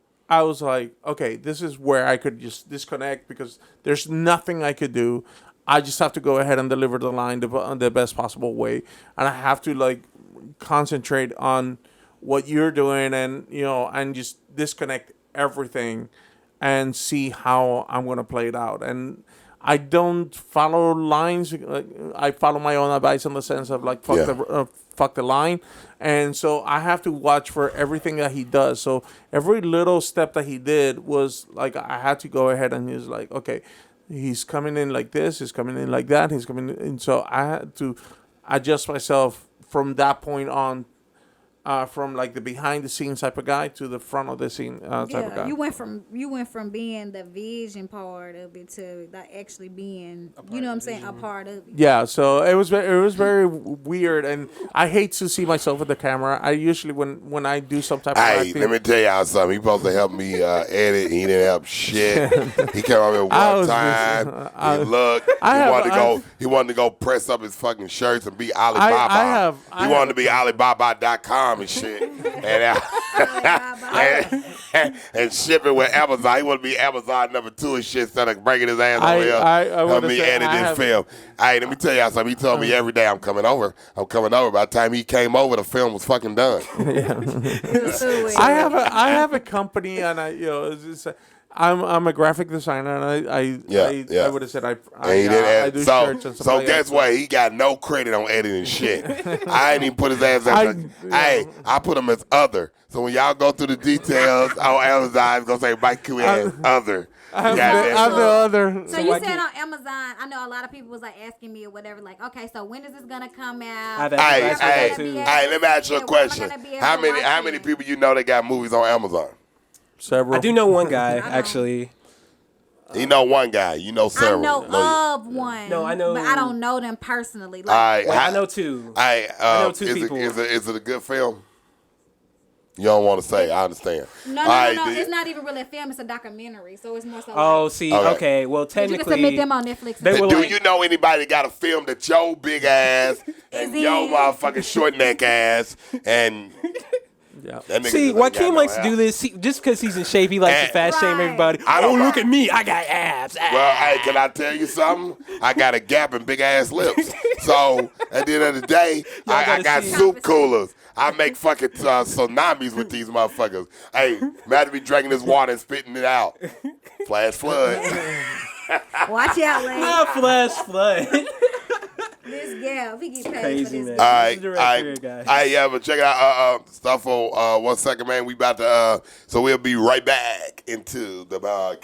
was like, okay, this is where I could just disconnect because there's nothing I could do. I just have to go ahead and deliver the line the best possible way, and I have to like concentrate on what you're doing, and and just disconnect everything and see how I'm gonna play it out. And I don't follow lines. I follow my own advice in the sense of like fuck the line, and so I have to watch for everything that he does. So every little step that he did was like I had to go ahead and he's like, okay, he's coming in like this, he's coming in like that, he's coming in. So I had to adjust myself from that point on, from like the behind the scenes type of guy to the front of the scene type of guy. You went from being the vision part of it to like actually being, a part of it. Yeah, so it was very weird, and I hate to see myself with the camera. I usually when I do some type of Hey, acting, let me tell y'all something. He supposed to help me edit. He didn't help shit. He came over here one time. He wanted to go press up his fucking shirts and be Alibaba. He wanted to be Alibaba.com and shit. And ship it with Amazon. He wanted to be Amazon number 2 and shit instead of breaking his ass over here. Help me edit this film. Hey, let me tell y'all something. He told me every day I'm coming over. By the time he came over, the film was fucking done. I have a company, and I'm a graphic designer, and I would have said I do shirts and stuff so like guess that. what? He got no credit on editing shit. I ain't even put his ass as I put him as other. So when y'all go through the details on Amazon, it's gonna say Mike Q as other. I'm the other. So you said on Amazon, I know a lot of people was like asking me or whatever, like, okay, so when is this gonna come out? Hey, let me ask you a question. How many people you know that got movies on Amazon? Several. I do know one guy, actually. You know one guy. You know several. I know of one. No, I know. But I don't know them personally. Like, I know two. I know two people. Is it a good film? You don't want to say. I understand. No. It's not even really a film. It's a documentary. So it's more so. Oh, see. Okay. Well, technically. You can submit them on Netflix. Do you know anybody that got a film that your big ass and your motherfucking short neck ass and. Yeah. See, Joaquin likes to do this just because he's in shape. He likes to fat shame everybody. Look at me. I got abs. Well, hey, can I tell you something? I got a gap and big ass lips. So at the end of the day, I got soup coolers. I make fucking tsunamis with these motherfuckers. Hey, man, to be drinking this water and spitting it out. Flash flood. Watch out, lady. Not flash flood. This gal, he get paid Crazy, for this. man. All right, yeah, but check it out. Stuff for 1 second, man. We about to, so we'll be right back into the podcast.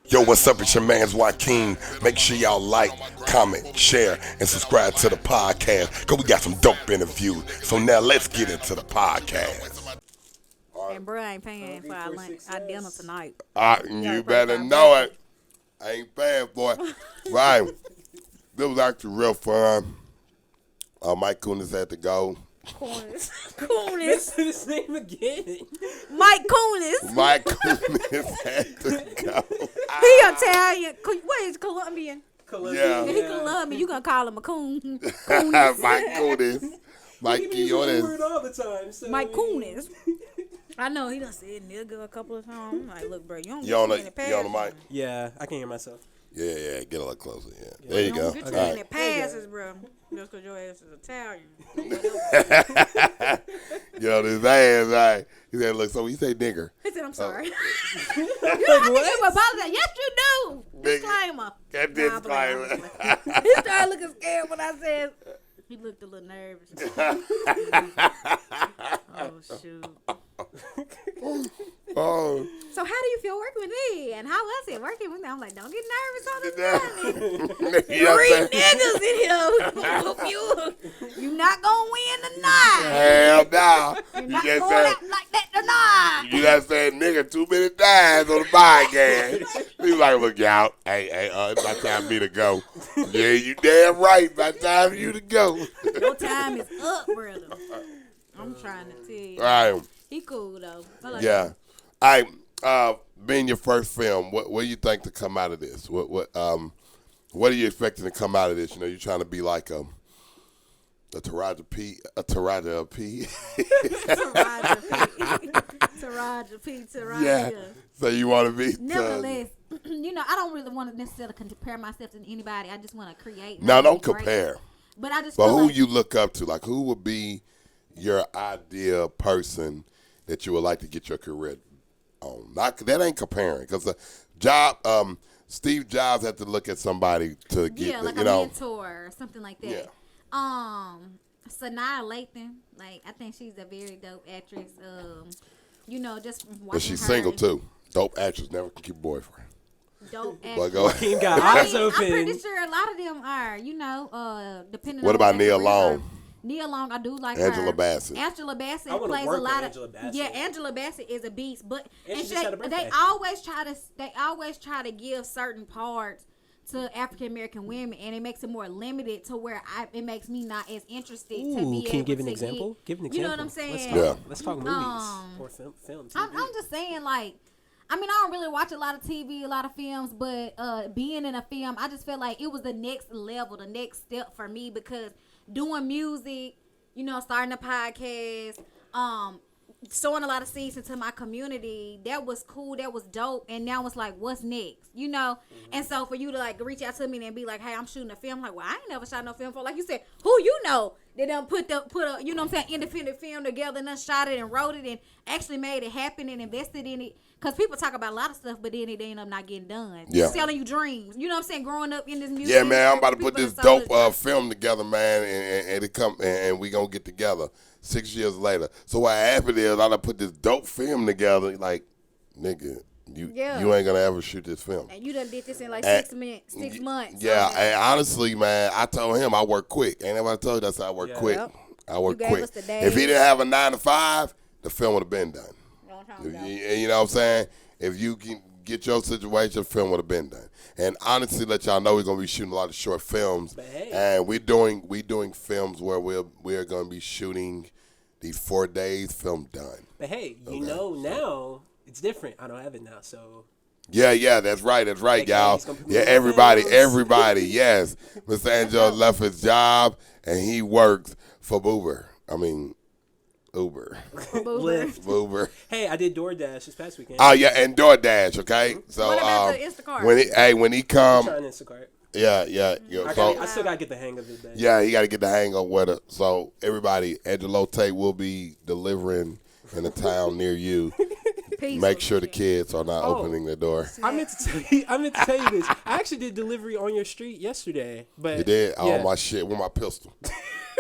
Yo, what's up? It's your man's Joaquin. Make sure y'all like, comment, share, and subscribe to the podcast, because we got some dope interviews. So now let's get into the podcast. And bro ain't paying for our dinner tonight. You better know it. I ain't paying for it. Right. This was actually real fun. Mike Quinones had to go. Quinones. Say his name again. Mike Quinones. Mike Quinones had to go. He Italian. What is Colombian? Yeah. He Colombian. You gonna call him a coon? Mike Quinones. Mike Quinones. all the time. So Mike Quinones. I know he done said nigga a couple of times. I'm like, look, bro, you don't You on get in the the mic? Yeah, I can hear myself. Yeah, get a little closer. Yeah. There you go. Get All you in right. the passes, bro. Just because your ass is Italian. You know, this ass, right? He said, look, so he say nigger. He said, I'm sorry. Oh. You don't have to give him apologize. Yes, you do. Nigga. Disclaimer. That Nah, disclaimer. He started looking scared when I said, he looked a little nervous. Oh, shoot. Oh. So how do you feel working with me? And how was it working with me? I'm like, don't get nervous on the phone. You know what I'm Three saying? niggas in here. You not going to win tonight. Hell no. You're You not just going said, out like that tonight. you done said nigga too many times on the podcast. He was like, look, y'all, hey, it's my time for me to go. Yeah, you damn right. My time for you to go. Your time is up, brother. I'm trying to tell you. All right. He cool, though. I like Yeah. him. All right. Being your first film, what do you think to come out of this? What are you expecting to come out of this? You know, you're trying to be like a Taraji P. Taraji P. Yeah. So you want to be? Nevertheless, I don't really want to necessarily compare myself to anybody. I just want to create. No, don't great. compare. But I just But feel who like, you look up to? Like, who would be your ideal person that you would like to get your career on? That ain't comparing, because Steve Jobs had to look at somebody to get, like a mentor or something like that. Yeah. Sanaa Lathan, like I think she's a very dope actress. Just watching But she's her, single too. Dope actress never can keep a boyfriend. Dope But actress. go. King got I eyes mean, open. I'm pretty sure a lot of them are, depending What on about their Nia careers Long? are. Nia Long, I do like Angela her. Bassett. Angela Bassett I wanna plays work a with lot Angela of. Bassett. Yeah, Angela Bassett is a beast, but And she they, just had a they birthday. always try to give certain parts to African American women, and it makes it more limited to where it makes me not as interested to Ooh, be can you able give an to example? Give an example. You know what I'm saying? Let's talk movies or film. I'm just saying, like, I mean, I don't really watch a lot of TV, a lot of films, but being in a film, I just felt like it was the next level, the next step for me, because doing music, starting a podcast, sowing a lot of seeds into my community, that was cool, that was dope, and now it's like, what's next, And so for you to like reach out to me and be like, hey, I'm shooting a film, like, well, I ain't never shot no film before. Like you said, who they done put a independent film together and done shot it and wrote it and actually made it happen and invested in it. Because people talk about a lot of stuff, but then it end up not getting done. Yeah. Selling you dreams. You know what I'm saying? Growing up in this music. Yeah, man, I'm about to put people this done sold dope us- film together, man, and it come and we gonna get together 6 years later. So what happened is I done put this dope film together, like, nigga, you ain't gonna ever shoot this film. And you done did this in like And- 6 months. Yeah, Okay. and honestly, man, I told him I work quick. Ain't nobody told you that's how I work quick. Yep. I work You gave quick. us the If he days. didn't have a 9 to 5, the film would have been done. Long time ago. You know what I'm saying? If you can get your situation, the film would have been done. And honestly, let y'all know we're gonna be shooting a lot of short films, and we doing films where we're gonna be shooting these 4 days. Film done. But hey, now it's different. I don't have it now, so. Yeah, that's right, Hey, y'all. he's gonna put me Yeah, on everybody, yes. Mr. Angelo left his job and he works for Uber. Lyft. Uber. Hey, I did DoorDash this past weekend. Oh yeah, and DoorDash, okay. So What about the Instacart? when he I'm come, trying Instacart. yeah. I still gotta get the hang of it. Then. Yeah, he got to get the hang of with it. So everybody, Angelo Tate will be delivering in a town near you. Peace. Make sure the kids are not opening the door. I meant to tell you this. I actually did delivery on your street yesterday. But You did all yeah. my shit with my pistol.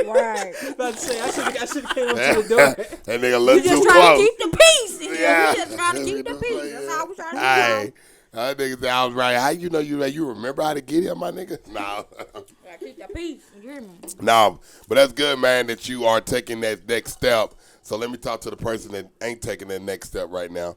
Right. About to say I should have came up to the door. That nigga look We too just trying close. to keep the peace. In here. Yeah. We just trying to keep the peace. That's all we trying to do. Hey, that nigga said I was right. How you know you remember how to get here, my nigga? No. Gotta keep the peace. You hear me? No, but that's good, man, that you are taking that next step. So let me talk to the person that ain't taking that next step right now.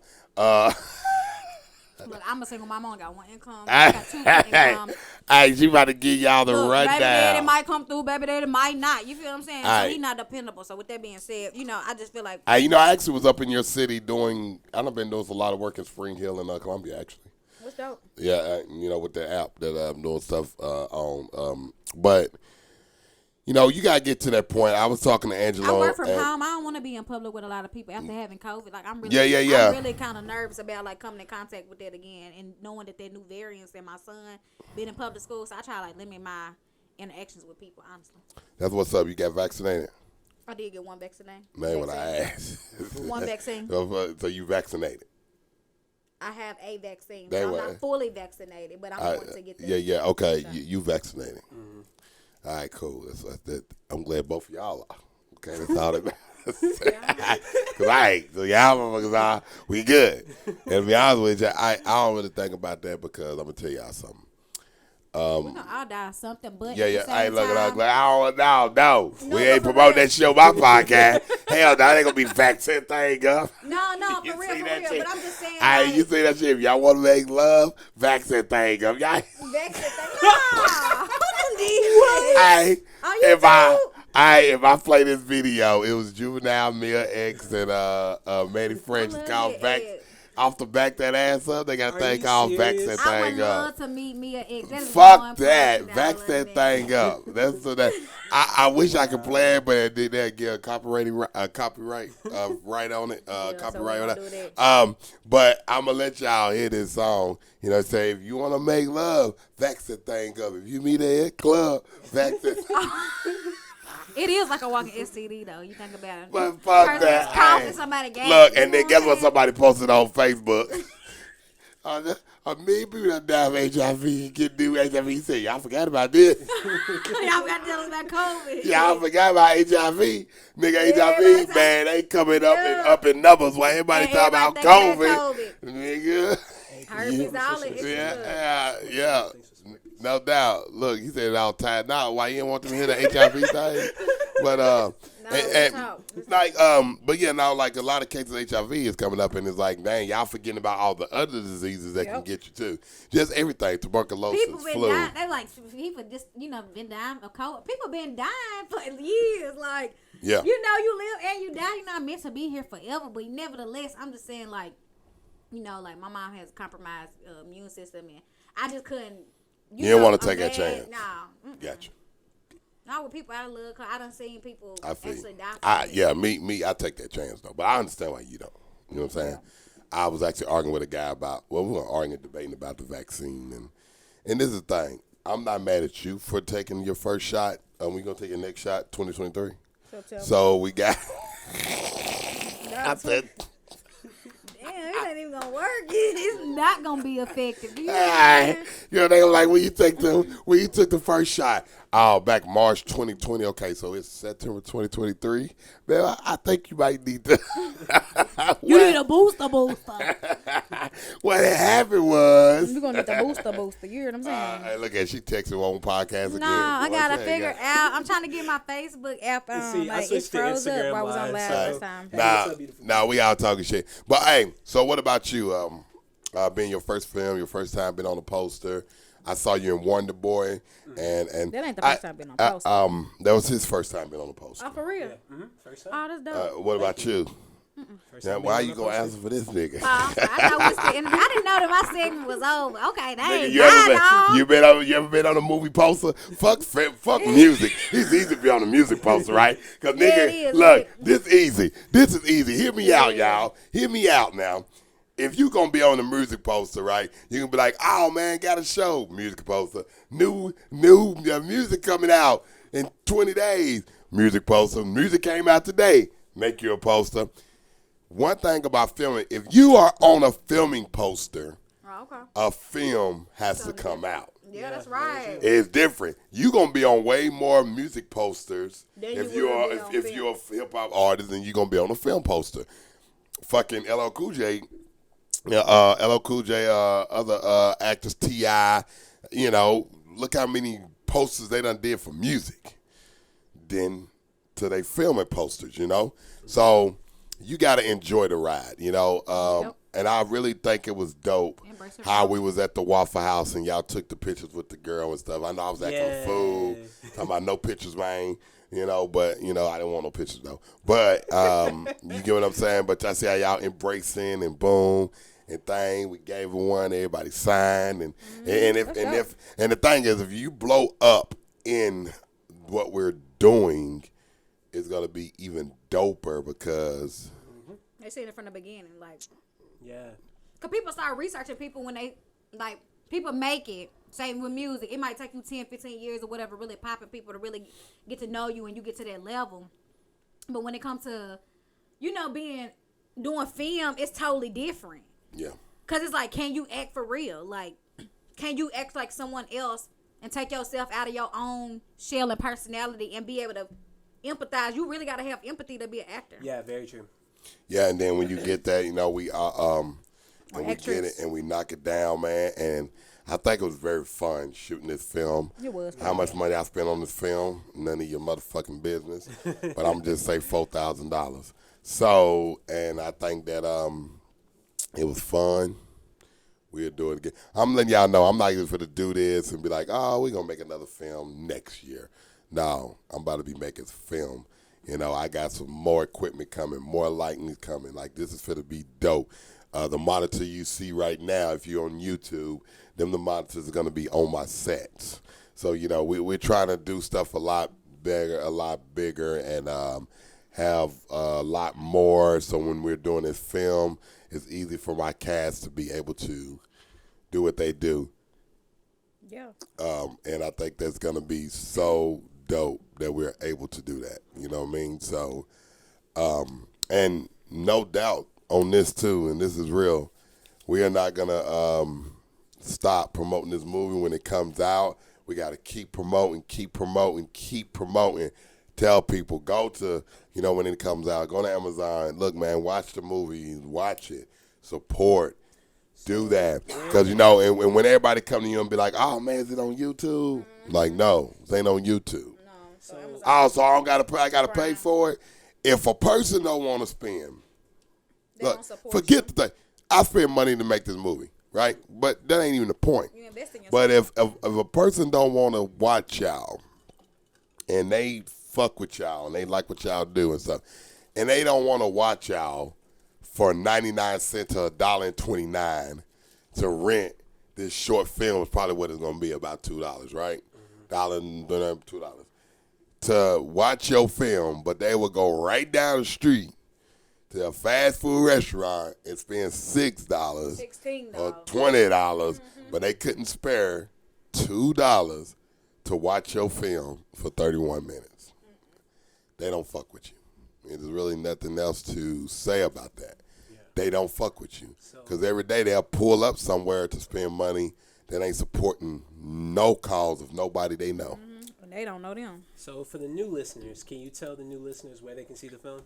Look, I'm a single mom. I only got one income. I got two incomes. Hey, she about to give y'all the Look, baby daddy rundown. might come through, baby daddy might not. You feel what I'm saying? Aight. So he not dependable. So with that being said, I just feel like I actually was up in your city I've been doing a lot of work in Spring Hill and Columbia, actually. what's dope? Yeah, with the app that I'm doing stuff on. But, you got to get to that point. I was talking to Angelo. I work from home. I don't want to be in public with a lot of people after having COVID. Like, I'm really, Yeah. I'm really kind of nervous about, like, coming in contact with that again and knowing that there are new variants and my son being in public school. So I try to, like, limit my interactions with people, honestly. That's what's up. You got vaccinated? I did get one vaccine. Man, what I asked. One vaccine. So you vaccinated? I have a vaccine. They So I'm were- not fully vaccinated, but I'm going to get that. Yeah. Okay, you vaccinated. All right, cool. That's I'm glad both of y'all are. Okay, that's all that matters. Cause so y'all motherfuckers we good. And to be honest with you, I don't really think about that because I'm gonna tell y'all something. We're gonna all die of something, but Yeah. at the I same ain't looking time, like, no. We ain't for promoting real. that shit on my podcast. Hell, no, they gonna be vaccine thing up. No, You for see real. that shit? But I'm just saying, Hey, like, you see that shit? If y'all want to make love, vaccine thing up. Y'all. vaccine thing. Nah, who did that? Hey, On if I play this video, it was Juvenile, Mia X, and Manny French. I love Called Mia back X. off the back that ass up. They got a Are thing you called serious? vaccine I would thing love up. to meet Mia X. That is Fuck one that, person I love vaccine that. thing up. That's so that. I wish I could play it, but it did that get a copyright right on it. so Copyright we on gonna do that. But I'm gonna let y'all hear this song. Say if you wanna make love, vaccine thing up. If you meet at club, vaccine. It is like a walking STD though. You think about it. But fuck Person that. is coughing, Hey. somebody gave. Look, you and know then guess I'm what saying? somebody posted on Facebook? A million people that die of HIV get new HIV. He said, y'all forgot about this. Y'all got to tell us about COVID. Y'all forgot about HIV. Nigga, HIV, everybody man, they coming Yeah. up in numbers while everybody And talking about everybody COVID. thinking about Nigga. Herpes, all it. Yeah. No doubt. Look, he said it all tied out. Why you didn't want them to hear the HIV thing? But but yeah, now like a lot of cases of HIV is coming up, and it's like, dang, y'all forgetting about all the other diseases that can get you too. Just everything, tuberculosis, People been flu. dying. They like people just been dying of COVID. People been dying for years. Like Yeah. you live and you die. You're not meant to be here forever. But nevertheless, I'm just saying like like my mom has compromised immune system, and I just couldn't. You didn't want to take that chance. No. Gotcha. Not with people out of love, cause I done seen people I feel actually you. die. From it. Me, I take that chance though. But I understand why you don't. You know what I'm saying? I was actually arguing with a guy we were arguing, debating about the vaccine, and this is the thing. I'm not mad at you for taking your first shot. We're gonna take your next shot, 2023. So we got. I said. Damn, it ain't even gonna work. It's not gonna be effective. You know Hey, they were like, when you took the first shot, back March 2020. Okay, so it's September 2023. Man, I think you might need to. You need a booster. What had happened was. You're gonna need the booster. You hear what I'm saying? Hey, look at she texting on podcast again. No, I Boy, gotta tell you, figure guys. out. I'm trying to get my Facebook app on. See, I like, it switched to froze up Instagram while I was on Live, live so- last time. Nah, we all talking shit. But hey, so what about you? Being your first film, your first time being on a poster. I saw you in Wonder Boy, and That ain't the first time being on a poster. That was his first time being on a poster. Oh, for real? First time. Oh, that's dope. What about you? First Now, time why being you on a gonna poster. answer for this nigga? I know what's the end. I didn't know that my segment was over. Okay, that Nigga, ain't you ever been on a movie poster? Fuck music. It's easy to be on a music poster, right? Because Yeah, nigga, it is. look, this is easy. Hear me out, y'all. Hear me out now. If you gonna be on the music poster, right, you can be like, oh man, got a show, music poster. New music coming out in 20 days, music poster. Music came out today, make you a poster. One thing about filming, if you are on a filming poster, Oh, okay. a film has to come out. Yeah, that's right. It's different. You gonna be on way more music posters Than if you will be you're on if film. you're a hip hop artist and you're gonna be on a film poster. Fucking LL Cool J, other actors, T.I., look how many posters they done did for music. Then to they filming posters, So you gotta enjoy the ride, And I really think it was dope how we was at the Waffle House and y'all took the pictures with the girl and stuff. I know I was acting a fool, talking about no pictures, man. But, I didn't want no pictures, though. But you get what I'm saying? But I see how y'all embracing and boom and thing. We gave her one. Everybody signed. And the thing is, if you blow up in what we're doing, it's going to be even doper because they seen it from the beginning. Like, yeah. Because people start researching people when they, like, people make it. Same with music. It might take you 10, 15 years or whatever, really popping people to really get to know you and you get to that level. But when it comes to, doing film, it's totally different. Yeah. Because it's like, can you act for real? Like, can you act like someone else and take yourself out of your own shell and personality and be able to empathize? You really got to have empathy to be an actor. Yeah, very true. Yeah, and then when you get that, we and we get it and we knock it down, man. And I think it was very fun shooting this film. It was. How much money I spent on this film, none of your motherfucking business. But I'm just say $4,000. So, and I think that it was fun. We'll do it again. I'm letting y'all know I'm not even for to do this and be like, oh, we're going to make another film next year. No, I'm about to be making film. I got some more equipment coming, more lighting coming. Like, this is going to be dope. The monitor you see right now, if you're on YouTube, the monitors are going to be on my sets. So, we're trying to do stuff a lot bigger, and have a lot more. So when we're doing this film, it's easy for my cast to be able to do what they do. Yeah. And I think that's going to be so dope that we're able to do that. You know what I mean? So, and no doubt on this too, and this is real, we are not going to stop promoting this movie when it comes out. We got to keep promoting. Tell people, go to, when it comes out, go to Amazon. Look, man, watch the movie. Watch it. Support. Do that. Because, and when everybody come to you and be like, oh, man, is it on YouTube? Like, no, it ain't on YouTube. So I got to pay for it. If a person don't want to spend, look, forget the thing. I spend money to make this movie, right? But that ain't even the point. You invest in yourself. But if a person don't want to watch y'all and they fuck with y'all and they like what y'all do and stuff, and they don't want to watch y'all for 99 cents to $1.29 to rent this short film, is probably what it's going to be, about $2, right? $2. To watch your film, but they will go right down the street to a fast food restaurant and spend $6 $16 or $20, but they couldn't spare $2 to watch your film for 31 minutes. They don't fuck with you. There's really nothing else to say about that. Yeah. They don't fuck with you. Because every day they'll pull up somewhere to spend money that ain't supporting no cause of nobody they know. And they don't know them. So for the new listeners, can you tell the new listeners where they can see the film?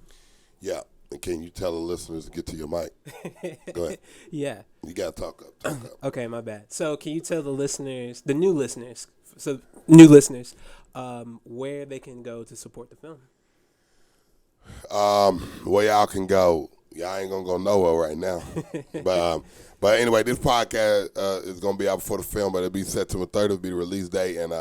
Yeah. And can you tell the listeners to get to your mic? Go ahead. Yeah. You got to talk up. Okay, my bad. So can you tell the new listeners, where they can go to support the film? Where y'all can go, y'all ain't gonna go nowhere right now. But anyway, this podcast is gonna be out before the film, but it'll be September 30th. It'll be the release date, and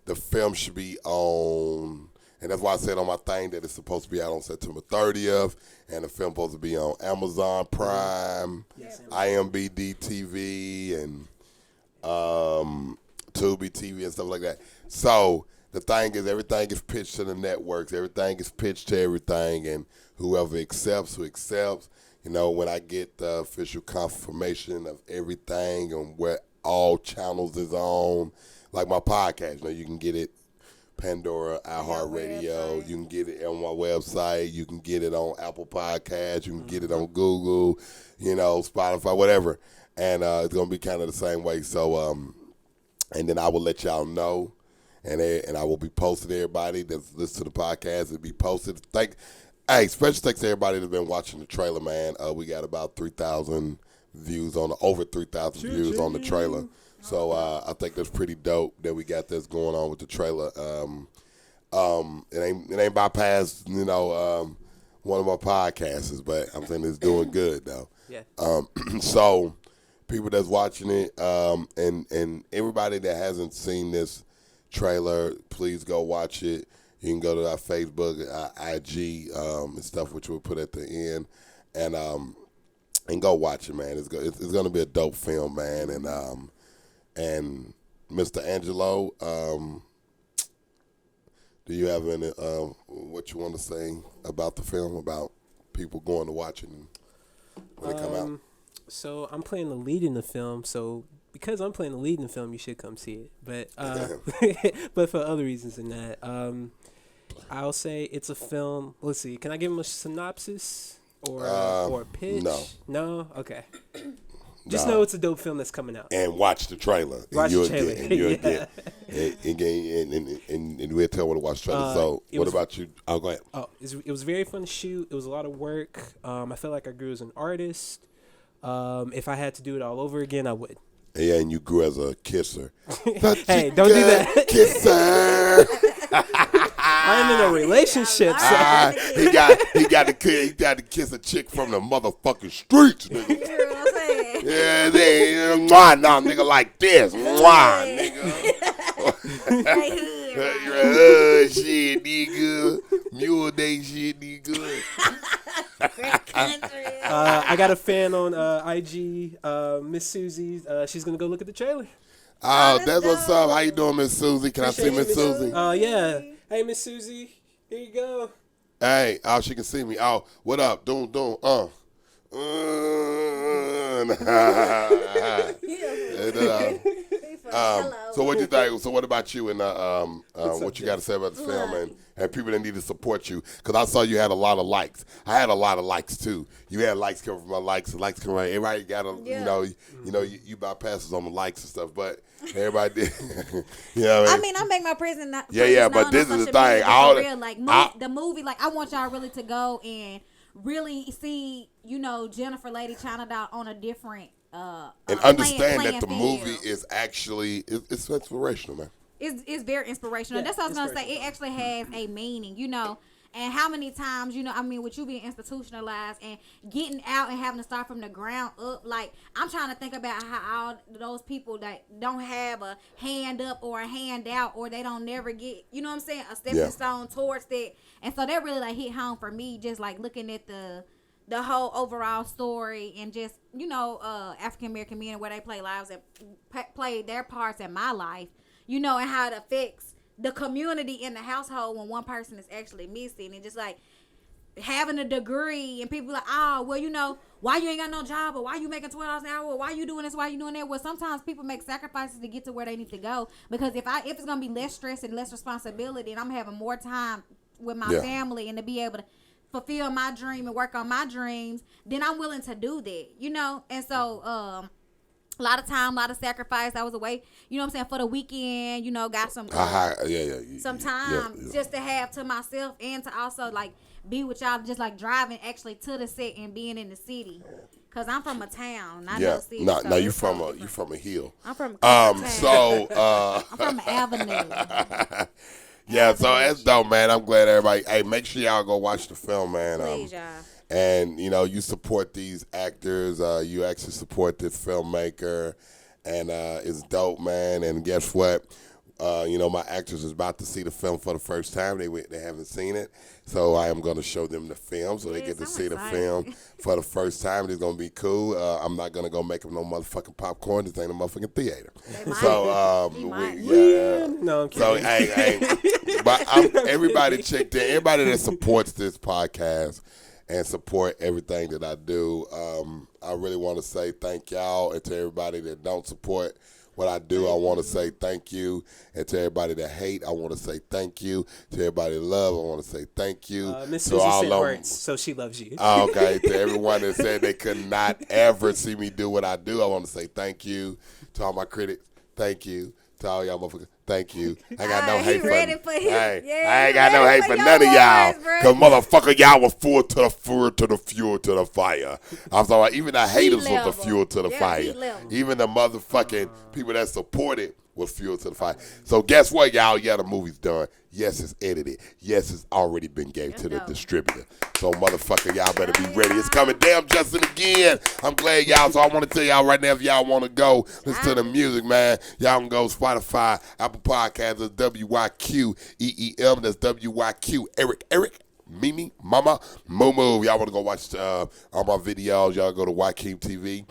the film should be on. And that's why I said on my thing that it's supposed to be out on September 30th, and the film supposed to be on Amazon Prime, IMBD TV, and Tubi TV and stuff like that. So the thing is, everything is pitched to the networks. Everything is pitched to everything, and whoever accepts, who accepts. When I get the official confirmation of everything and where all channels is on, like my podcast, you can get it Pandora, iHeartRadio. You can get it on my website. You can get it on Apple Podcasts. You can get it on Google, Spotify, whatever. And it's going to be kind of the same way. So, and then I will let y'all know. And I will be posting everybody that's listening to the podcast. It'll be posted. Special thanks to everybody that's been watching the trailer, man. We got about 3,000 views over 3,000 views on the trailer. So I think that's pretty dope that we got this going on with the trailer. It ain't bypassed, one of my podcasts, but I'm saying it's doing good though. Yeah. So people that's watching it, and everybody that hasn't seen this trailer, please go watch it. You can go to our Facebook, our IG, and stuff, which we'll put at the end, and go watch it, man. It's going to be a dope film, man. And Mr. Angelo, do you have any what you want to say about the film, about people going to watch it when it come out? So I'm playing the lead in the film, so because I'm playing the lead in the film, you should come see it. But but for other reasons than that, I'll say it's a film. Let's see, can I give him a synopsis or a pitch? No. No? Okay. Just know it's a dope film that's coming out. And watch the trailer. Watch the trailer. And we'll tell when to watch the trailer. So what about you? Oh, go ahead. Oh, it was very fun to shoot. It was a lot of work. I feel like I grew as an artist. If I had to do it all over again, I would. Yeah, and you grew as a kisser. Hey, don't do that. Kisser. I'm in a relationship. So. He got to kiss a chick from the motherfucking streets, nigga. You know what I'm saying? Yeah, mwah, nah, nigga, like this, mwah, nigga. Shit, nigga. Mule Day shit, nigga. I got a fan on IG, Miss Susie. She's gonna go look at the trailer. Oh, that's what's up. How you doing, Miss Susie? Can I see Miss Susie? Yeah. Hey, Miss Susie. Here you go. Hey, she can see me. Oh, what up? Doom. So what you think? So what about you and what you got to say about the film and people that need to support you? Because I saw you had a lot of likes. I had a lot of likes too. You had likes coming from my likes and likes coming from everybody got you bypasses on the likes and stuff, but everybody did. You know what I mean? I make my presence not. But this is the thing. The movie, like I want y'all really to go and really see, Jennifer Lady China Doll on a different. And understand that the field. movie is actually it's inspirational, man. It's very inspirational. That's what I was gonna say. It actually has a meaning, And how many times, with you being institutionalized and getting out and having to start from the ground up, like I'm trying to think about how all those people that don't have a hand up or a hand out, or they don't never get, a stepping stone towards that. And so that really hit home for me, just looking at the whole overall story and just, African American men and where they play lives and play their parts in my life, and how it affects the community in the household when one person is actually missing, and just having a degree and people why you ain't got no job, or why you making $12 an hour, or why you doing this, why you doing that. Well, sometimes people make sacrifices to get to where they need to go, because if it's gonna be less stress and less responsibility, and I'm having more time with my family and to be able to fulfill my dream and work on my dreams, then I'm willing to do that, And so, a lot of time, a lot of sacrifice. I was away, for the weekend, got some, some time just to have to myself, and to also be with y'all, just driving actually to the set and being in the city. Cause I'm from a town, not no city. No, you from a hill. I'm from I'm from an avenue. Yeah, so that's dope, man. I'm glad everybody. Hey, make sure y'all go watch the film, man. Please, y'all. And you support these actors. You actually support this filmmaker, and it's dope, man. And guess what? My actors is about to see the film for the first time. They haven't seen it, so I am going to show them the film, so they get to see the film for the first time. It's going to be cool. I'm not going to go make them no motherfucking popcorn. This ain't a motherfucking theater. So no, I'm kidding. So hey, but everybody checked in. Everybody that supports this podcast and support everything that I do. I really want to say thank y'all, and to everybody that don't support what I do, I want to say thank you. And to everybody that hate, I want to say thank you. To everybody that love, I want to say thank you. Miss Susie sent words, so she loves you. Okay. To everyone that said they could not ever see me do what I do, I want to say thank you. To all my critics, thank you. To all y'all motherfuckers, Thank you. I got no He hate for ready for his- Hey, yeah, I ain't he got no ready hate for for your none of y'all. words, bro. Cause motherfucker, y'all was fuel to the fuel to the fire. I'm sorry, even the haters was level. the fuel to the Yeah, fire. heat level. Even the motherfucking people that supported was fuel to the fire. So guess what, y'all? Yeah, the movie's done. Yes, it's edited. Yes, it's already been gave to the distributor. So motherfucker, y'all better be ready. It's coming. Damn, Justin again. I'm glad y'all. So I want to tell y'all right now, if y'all want to go listen to the music, man, y'all can go Spotify, Apple Podcasts. That's WYQEEM. That's WYQ. Eric. Mimi, Mama, Moo. Y'all want to go watch all my videos? Y'all go to YKeem TV.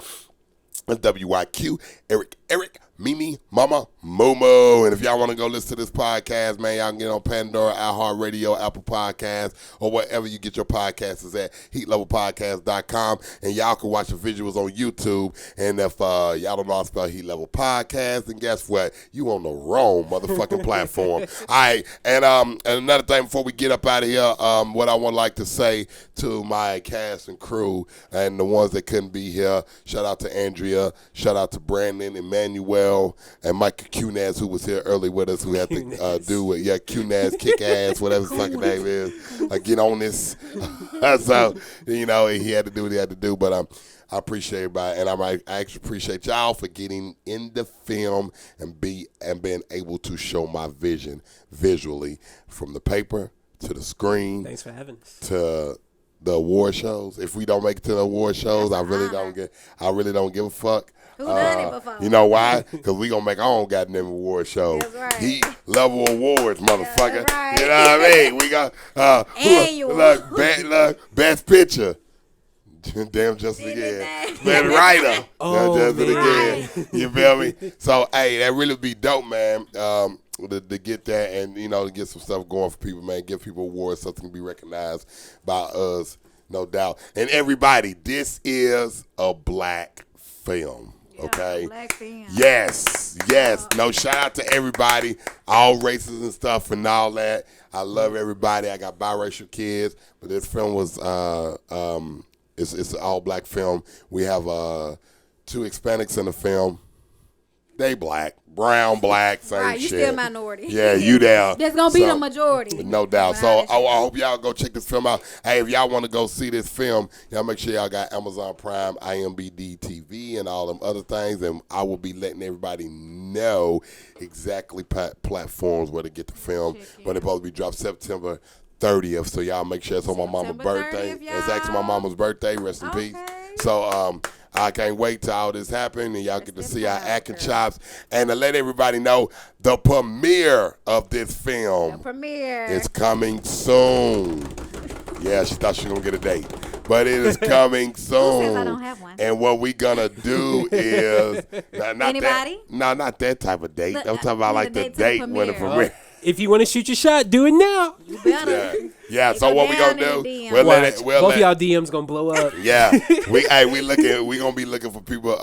That's WYQ. Eric. Mimi, Mama, Momo. And if y'all want to go listen to this podcast, man, y'all can get on Pandora, iHeartRadio, Apple Podcasts, or wherever you get your podcasts is at, heatlevelpodcast.com. And y'all can watch the visuals on YouTube. And if y'all don't know how to spell Heat Level Podcast, then guess what? You on the wrong motherfucking platform. All right. And another thing before we get up out of here, what I would like to say to my cast and crew and the ones that couldn't be here, shout out to Andrea, shout out to Brandon, Emmanuel, and Michael Quinones, who was here early with us, who had to do it. Yeah, Quinones, kick ass, whatever his fucking name is. Get on this. So, he had to do what he had to do. But I appreciate everybody, and I actually appreciate y'all for getting in the film and being able to show my vision visually from the paper to the screen. Thanks for having us. To the award shows. If we don't make it to the award shows, I really don't give a fuck. Who done it before? You know why? Because we gonna make our own goddamn award show. That's right. Heat level awards, motherfucker. That's right. You know what I mean? We got Annual. look, best picture. Damn, Justin again. Best writer. Oh, Justin man. again. You feel me? So hey, that really be dope, man. To get that and to get some stuff going for people, man. Give people awards, something to be recognized by us, no doubt. And everybody, this is a black film. Okay. Black film. Yes. No, shout out to everybody, all races and stuff and all that. I love everybody. I got biracial kids, but this film was it's an all black film. We have 2 Hispanics in the film. They black, brown, black, same Right, you shit. still minority. Yeah, you there. That's gonna be the majority. No doubt. So I hope y'all go check this film out. Hey, if y'all want to go see this film, y'all make sure y'all got Amazon Prime, IMBD TV, and all them other things. And I will be letting everybody know exactly platforms where to get the film. But it's supposed to be dropped September 30th. So y'all make sure it's on my mama's birthday. 30th, It's actually my mama's birthday. Rest in peace. So I can't wait till all this happen and y'all get to see our acting chops. And to let everybody know, the premiere of this film is coming soon. Yeah, she thought she was going to get a date. But it is coming soon. Who says I don't have one? And what we going to do is... not Anybody? not that type of date. I'm talking about like the date to the date when the premiere. premiere. If you want to shoot your shot, do it now. You better. Yeah. So what we gonna do? DM. We'll let Watch. it. We'll Both of let, y'all DMs gonna blow up. yeah. We gonna be looking for people.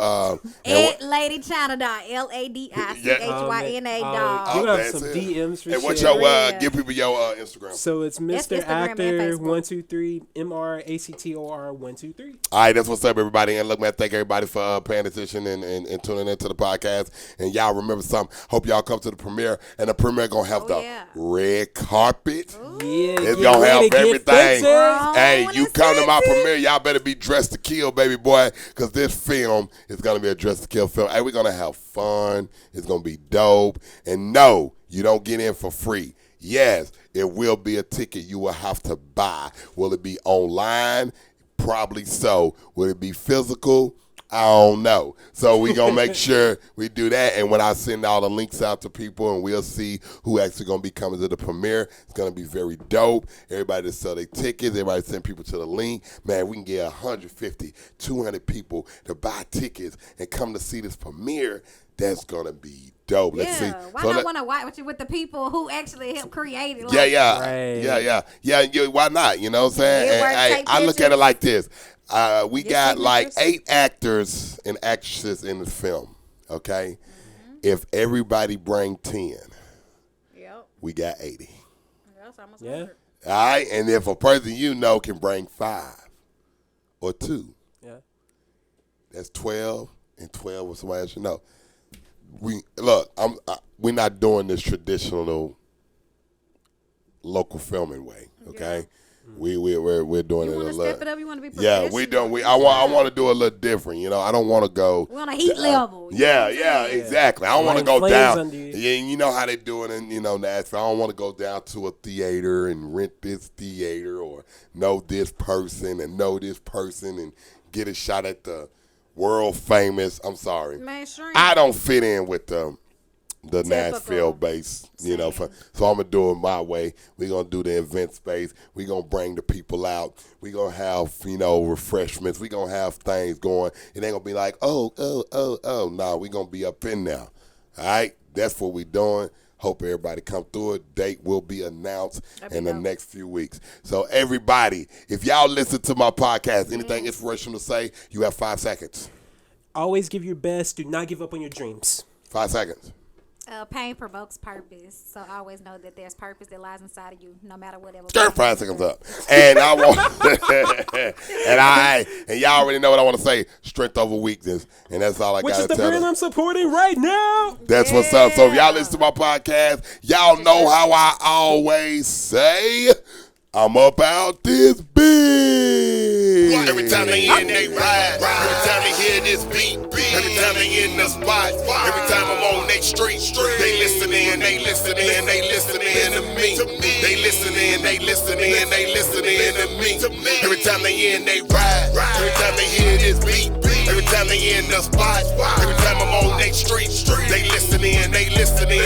At Lady China dog. LADICHYNA dog. You have that's some it. DMs for And what's sure. your give people your Instagram? So it's That's Mr. Instagram and Actor Facebook. 123 MRACTOR 123. All right, that's what's up, everybody. And look, man, thank everybody for paying attention and tuning into the podcast. And y'all remember something. Hope y'all come to the premiere. And the premiere gonna have the red carpet. Yeah, It's get gonna ready, have get everything. fancy. Hey, you come to my premiere, y'all better be dressed to kill, baby boy, because this film is gonna be a dress to kill film. Hey, we're gonna have fun. It's gonna be dope. And no, you don't get in for free. Yes, it will be a ticket you will have to buy. Will it be online? Probably so. Will it be physical? I don't know. So we going to make sure we do that. And when I send all the links out to people and we'll see who actually going to be coming to the premiere, it's going to be very dope. Everybody to sell their tickets. Everybody send people to the link. Man, we can get 150, 200 people to buy tickets and come to see this premiere. That's going to be dope. Let's see. Why not want to watch it with the people who actually helped create it? Like, Yeah. Why not? You know what I'm saying? And, hey, I look at it like this. We got like 8 actors and actresses in the film, okay? Mm-hmm. If everybody bring 10, we got 80. That's almost Yeah. 100. All right? And if a person can bring 5 or 2, Yeah. that's 12, and 12 with somebody else you know. we're not doing this traditional local filming way. Okay, we're doing You it a want to little. step it up? You want to be professional? Yeah, we don't. I want to do a little different. You know, I don't want to go. We're on a heat level. You know Yeah, what I'm yeah, saying? exactly. I don't want to Lighting go flames down. under you. Yeah, you know how they do it in Nashville. I don't want to go down to a theater and rent this theater or know this person and get a shot at the world famous. I'm sorry, Mainstream. I don't fit in with the Typical. Nashville base, Same. so I'm gonna do it my way. We're gonna do the event space. We're gonna bring the people out. We're gonna have, refreshments. We're gonna have things going. It ain't gonna be like, oh. Nah, we're gonna be up in now. All right, that's what we're doing. Hope everybody come through it. Date will be announced in the next few weeks. So everybody, if y'all listen to my podcast, anything inspirational to say, you have 5 seconds. Always give your best. Do not give up on your dreams. 5 seconds. Pain provokes purpose, so always know that there's purpose that lies inside of you, no matter whatever. 5 seconds up, and I want, and y'all already know what I want to say: strength over weakness, and that's all I got to tell Which is the brand them. I'm supporting right now. That's what's up. So if y'all listen to my podcast, y'all know how I always say, I'm up out this bitch. Every time they in, they ride. Every time they hear this beat. Every time they in the spot. Every time I'm on they street. They listening to me. They listening to me. Every time they in, they ride. Every time they hear this beat. Every time they in the spot. Every time I'm on they street. They listening.